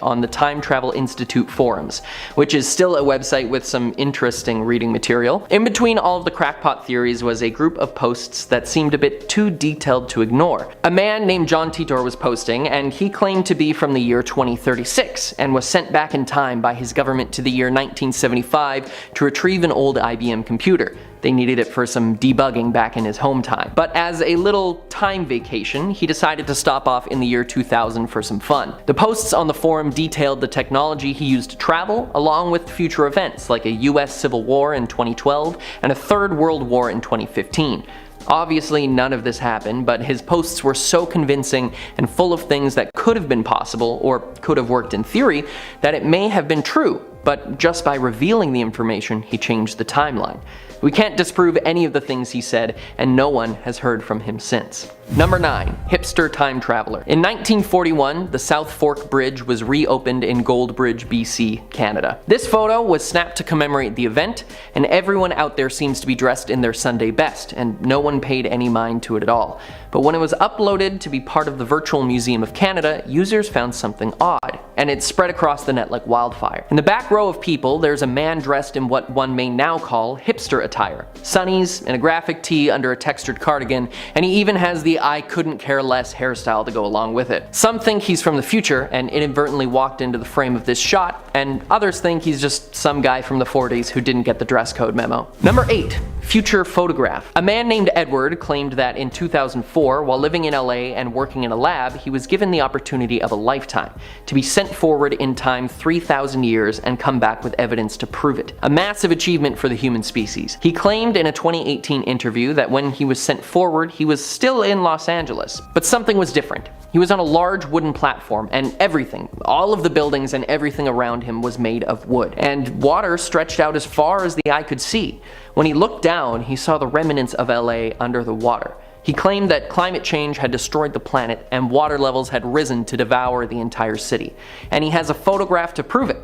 Speaker 7: On the Time Travel Institute forums, which is still a website with some interesting reading material. In between all of the crackpot theories was a group of posts that seemed a bit too detailed to ignore. A man named John Titor was posting, and he claimed to be from the year 2036 and was sent back in time by his government to the year 1975 to retrieve an old IBM computer. They needed it for some debugging back in his home time. But as a little time vacation, he decided to stop off in the year 2000 for some fun. The posts on the forum detailed the technology he used to travel, along with future events like a US Civil War in 2012 and a Third World War in 2015. Obviously, none of this happened, but his posts were so convincing and full of things that could have been possible, or could have worked in theory, that it may have been true, but just by revealing the information, he changed the timeline. We can't disprove any of the things he said, and no one has heard from him since. Number 9. Hipster Time Traveler. In 1941, the South Fork Bridge was reopened in Goldbridge, BC, Canada. This photo was snapped to commemorate the event, and everyone out there seems to be dressed in their Sunday best, and no one paid any mind to it at all. But when it was uploaded to be part of the Virtual Museum of Canada, users found something odd, and it spread across the net like wildfire. In the back row of people, there's a man dressed in what one may now call hipster attire. Sunnies and a graphic tee under a textured cardigan, and he even has the I couldn't care less hairstyle to go along with it. Some think he's from the future and inadvertently walked into the frame of this shot, and others think he's just some guy from the 40s who didn't get the dress code memo. Number 8. Future photograph. A man named Edward claimed that in 2004, while living in LA and working in a lab, he was given the opportunity of a lifetime to be sent forward in time 3,000 years and come back with evidence to prove it. A massive achievement for the human species. He claimed in a 2018 interview that when he was sent forward, he was still in Los Angeles, but something was different. He was on a large wooden platform, and everything, all of the buildings and everything around him was made of wood, and water stretched out as far as the eye could see. When he looked down, he saw the remnants of LA under the water. He claimed that climate change had destroyed the planet and water levels had risen to devour the entire city. And he has a photograph to prove it.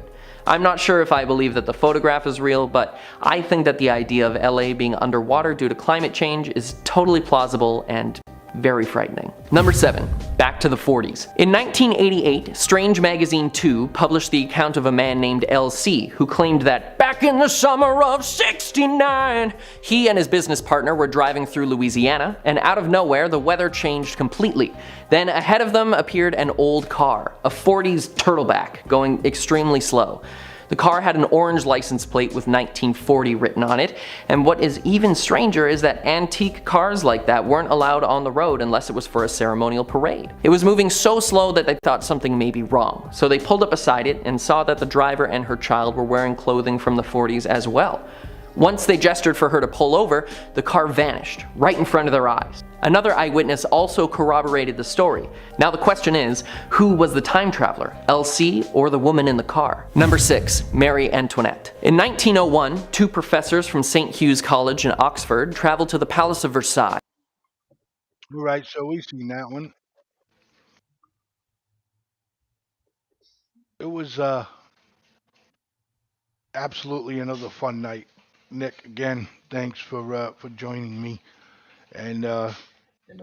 Speaker 7: I'm not sure if I believe that the photograph is real, but I think that the idea of LA being underwater due to climate change is totally plausible and Very frightening. Number 7. Back to the 40s. In 1988, Strange Magazine 2 published the account of a man named LC who claimed that back in the summer of '69, he and his business partner were driving through Louisiana, and out of nowhere the weather changed completely. Then ahead of them appeared an old car, a 40s turtleback, going extremely slow. The car had an orange license plate with 1940 written on it, and what is even stranger is that antique cars like that weren't allowed on the road unless it was for a ceremonial parade. It was moving so slow that they thought something may be wrong, so they pulled up beside it and saw that the driver and her child were wearing clothing from the 40s as well. Once they gestured for her to pull over, the car vanished, right in front of their eyes. Another eyewitness also corroborated the story. Now the question is, who was the time traveler, LC or the woman in the car? Number 6. Marie Antoinette. In 1901, 2 professors from St. Hugh's College in Oxford traveled to the Palace of Versailles.
Speaker 2: Right, so we've seen that one. It was absolutely another fun night. Nick, again, thanks for joining me and
Speaker 3: No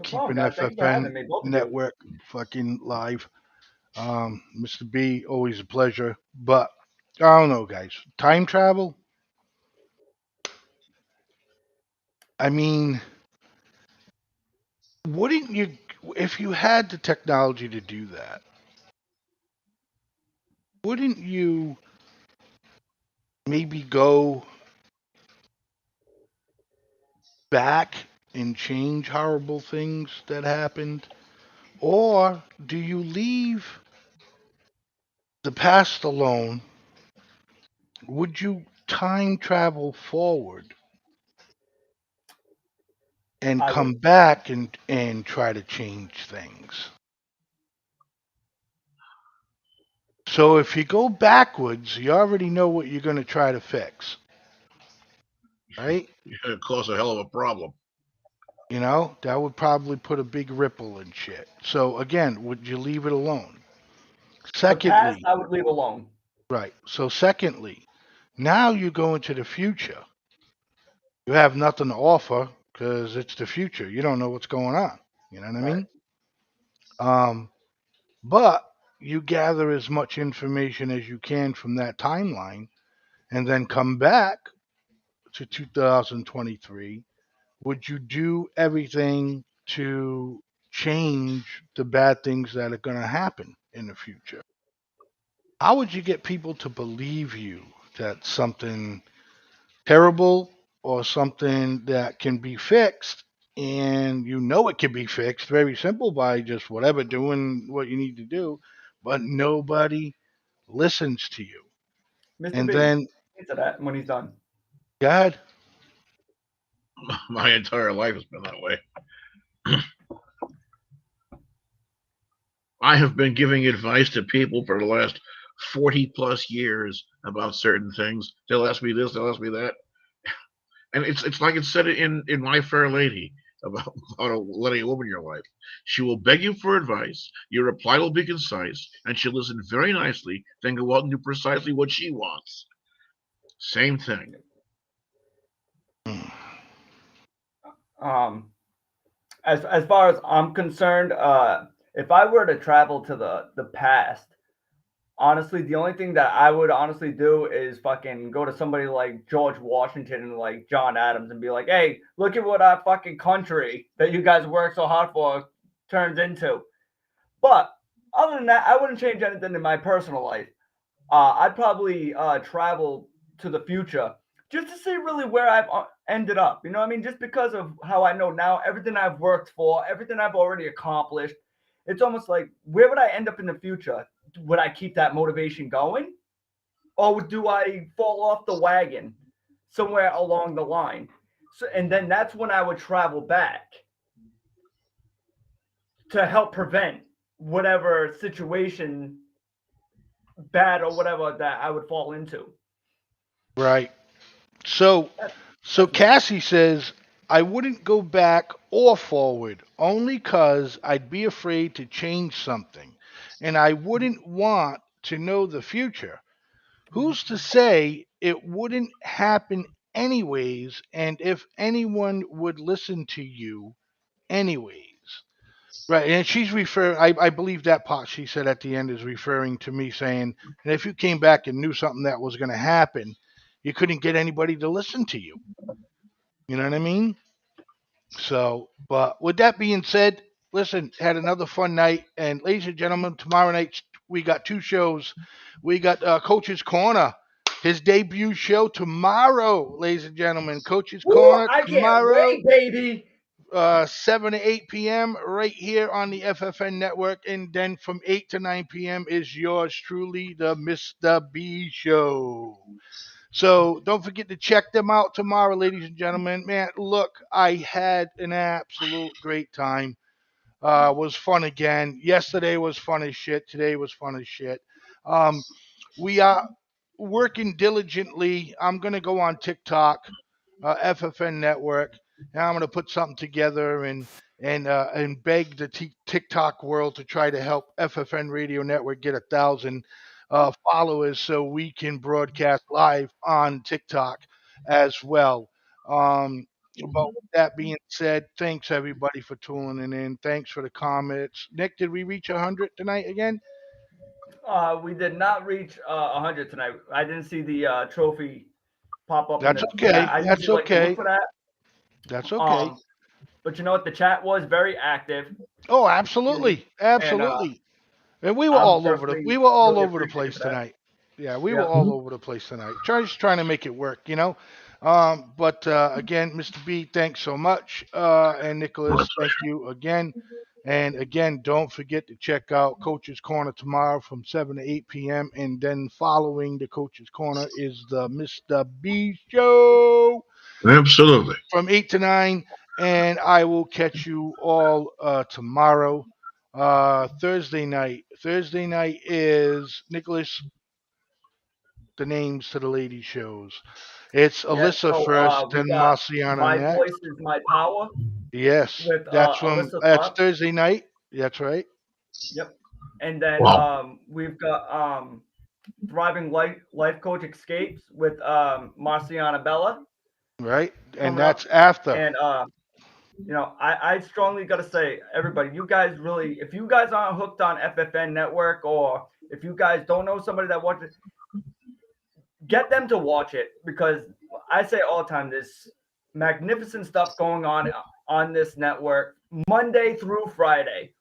Speaker 2: keeping
Speaker 3: problem, guys. Thank you for having
Speaker 2: FFN
Speaker 3: me, both of you.
Speaker 2: Network fucking live. Mr. B, always a pleasure. But I don't know, guys. Time travel? I mean, wouldn't you, if you had the technology to do that, wouldn't you maybe go back and change horrible things that happened? Or do you leave the past alone? Would you time travel forward and
Speaker 3: I
Speaker 2: come
Speaker 3: would.
Speaker 2: back and try to change things? So if you go backwards, you already know what you're going to try to fix, right?
Speaker 4: It caused a hell of a problem.
Speaker 2: You know, that would probably put a big ripple in shit. So again, would you leave it alone?
Speaker 3: The past,
Speaker 2: Secondly,
Speaker 3: I would leave alone.
Speaker 2: right. So secondly, now you go into the future. You have nothing to offer because it's the future. You don't know what's going on. You know what I mean? But you gather as much information as you can from that timeline and then come back to 2023. Would you do everything to change the bad things that are going to happen in the future? How would you get people to believe you that something terrible or something that can be fixed, and you know it can be fixed very simple by just whatever doing what you need to do, but nobody listens to you?
Speaker 3: Mr.
Speaker 2: And
Speaker 3: B,
Speaker 2: then,
Speaker 3: answer that when he's done.
Speaker 2: God,
Speaker 4: My entire life has been that way. I have been giving advice to people for the last 40 plus years about certain things. They'll ask me this, they'll ask me that. And it's like it said in My Fair Lady about letting a woman in your life. She will beg you for advice, your reply will be concise, and she'll listen very nicely, then go out and do precisely what she wants. Same thing.
Speaker 3: As far as I'm concerned, if I were to travel to the past, honestly, the only thing that I would honestly do is fucking go to somebody like George Washington and like John Adams and be like, hey, look at what our fucking country that you guys work so hard for turns into. But other than that, I wouldn't change anything in my personal life. I'd probably travel to the future just to see really where I've ended up. You know what I mean? Just because of how I know now, everything I've worked for, everything I've already accomplished. It's almost like, where would I end up in the future? Would I keep that motivation going? Or do I fall off the wagon somewhere along the line? So, and then that's when I would travel back to help prevent whatever situation, bad or whatever, that I would fall into.
Speaker 2: right. So Cassie says, I wouldn't go back or forward only because I'd be afraid to change something, and I wouldn't want to know the future. Who's to say it wouldn't happen anyways, and if anyone would listen to you anyways? Right, and she's referring. I believe that part she said at the end is referring to me saying, and if you came back and knew something that was going to happen, you couldn't get anybody to listen to you. You know what I mean? So, but with that being said, listen, had another fun night, and ladies and gentlemen, tomorrow night we got two shows. We got Coach's Corner, his debut show tomorrow, ladies and gentlemen. Coach's Corner
Speaker 3: I can't
Speaker 2: tomorrow.
Speaker 3: wait, baby.
Speaker 2: 7 to 8 p.m. right here on the FFN Network. And then from 8 to 9 p.m. is yours truly, the Mr. B Show. So don't forget to check them out tomorrow, ladies and gentlemen. Man, look, I had an absolute great time. Was fun again. Yesterday was fun as shit. Today was fun as shit. We are working diligently. I'm going to go on TikTok, FFN Network, and I'm going to put something together and beg the TikTok world to try to help FFN Radio Network get 1,000 followers so we can broadcast live on TikTok as well. But with that being said, thanks everybody for tuning in. Thanks for the comments. Nick, did we reach 100 tonight again?
Speaker 3: We did not reach 100 tonight. I didn't see the trophy pop up.
Speaker 2: That's
Speaker 3: in the
Speaker 2: okay.
Speaker 3: chat. I
Speaker 2: That's
Speaker 3: usually like to
Speaker 2: okay.
Speaker 3: look for that.
Speaker 2: That's okay.
Speaker 3: But you know what? The chat was very active.
Speaker 2: Oh, absolutely, absolutely. And we were all over the
Speaker 3: really
Speaker 2: place
Speaker 3: for that.
Speaker 2: tonight. Yeah, we were all over the place tonight. Just trying to make it work, you know. But again, Mr. B, thanks so much. And Nicholas, thank you again. And again, don't forget to check out Coach's Corner tomorrow from 7 to 8 p.m. And then following the Coach's Corner is the Mr. B Show.
Speaker 4: Absolutely.
Speaker 2: From 8 to 9. And I will catch you all tomorrow. Thursday night. Thursday night is, Nicholas, the names to the lady shows. It's Alyssa first, then Marciana
Speaker 3: My
Speaker 2: next.
Speaker 3: Voice is My Power.
Speaker 2: Yes,
Speaker 3: With
Speaker 2: that's
Speaker 3: Alyssa
Speaker 2: that's
Speaker 3: Clark.
Speaker 2: Thursday night. That's right.
Speaker 3: Yep. And then we've got Thriving Life Coach Escapes with Marciana Bella.
Speaker 2: Right, and that's after.
Speaker 3: And you know, I strongly got to say, everybody, you guys really, if you guys aren't hooked on FFN Network, or if you guys don't know somebody that watches, get them to watch it, because I say all the time, there's magnificent stuff going on this network Monday through Friday.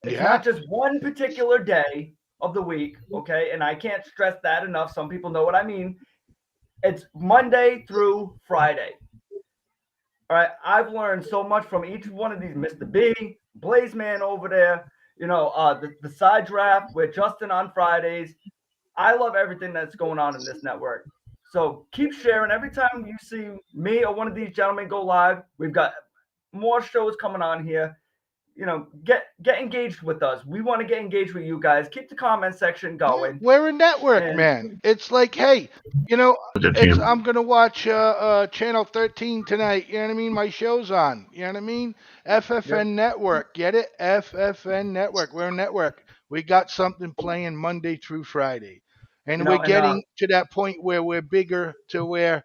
Speaker 3: It's not just one particular day of the week, okay? And I can't stress that enough. Some people know what I mean. It's Monday through Friday. All right, I've learned so much from each one of these. Mr. B, Blaze Man over there, you know, the side draft with Justin on Fridays. I love everything that's going on in this network. So keep sharing. Every time you see me or one of these gentlemen go live, we've got more shows coming on here. You know, get engaged with us. We want to get engaged with you guys. Keep the comment section going.
Speaker 2: We're a network, man. It's like, hey, you know, I'm gonna watch channel 13 tonight. You know what I mean? My show's on. You know what I mean? FFN Network. Get it? FFN Network. We're a network. We got something playing Monday through Friday, and we're getting to that point where we're bigger, to where,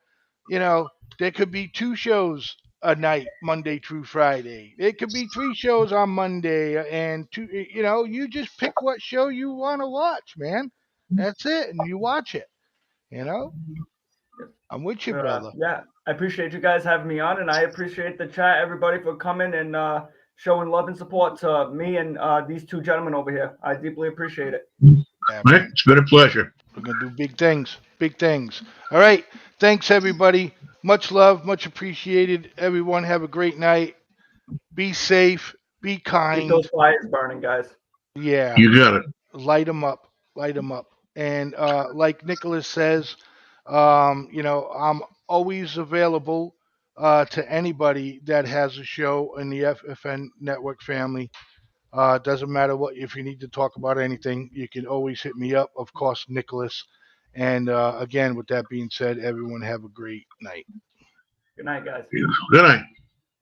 Speaker 2: you know, there could be 2 shows a night, Monday through Friday. It could be 3 shows on Monday and 2, you know, you just pick what show you want to watch, man. That's it. And you watch it, you know? I'm with you, brother.
Speaker 3: Yeah, I appreciate you guys having me on, and I appreciate the chat, everybody, for coming and showing love and support to me and these 2 gentlemen over here. I deeply appreciate it.
Speaker 2: Yeah,
Speaker 4: it's been a pleasure.
Speaker 2: We're going to do big things. Big things. All right. Thanks, everybody. Much love. Much appreciated. Everyone have a great night. Be safe. Be kind.
Speaker 3: Keep those fires burning, guys.
Speaker 2: Yeah.
Speaker 4: You got it.
Speaker 2: Light them up. Light them up. And like Nicholas says, you know, I'm always available to anybody that has a show in the FFN Network family. Doesn't matter what, if you need to talk about anything, you can always hit me up. Of course, Nicholas. And again, with that being said, everyone have a great night.
Speaker 3: Good night, guys.
Speaker 4: Good night.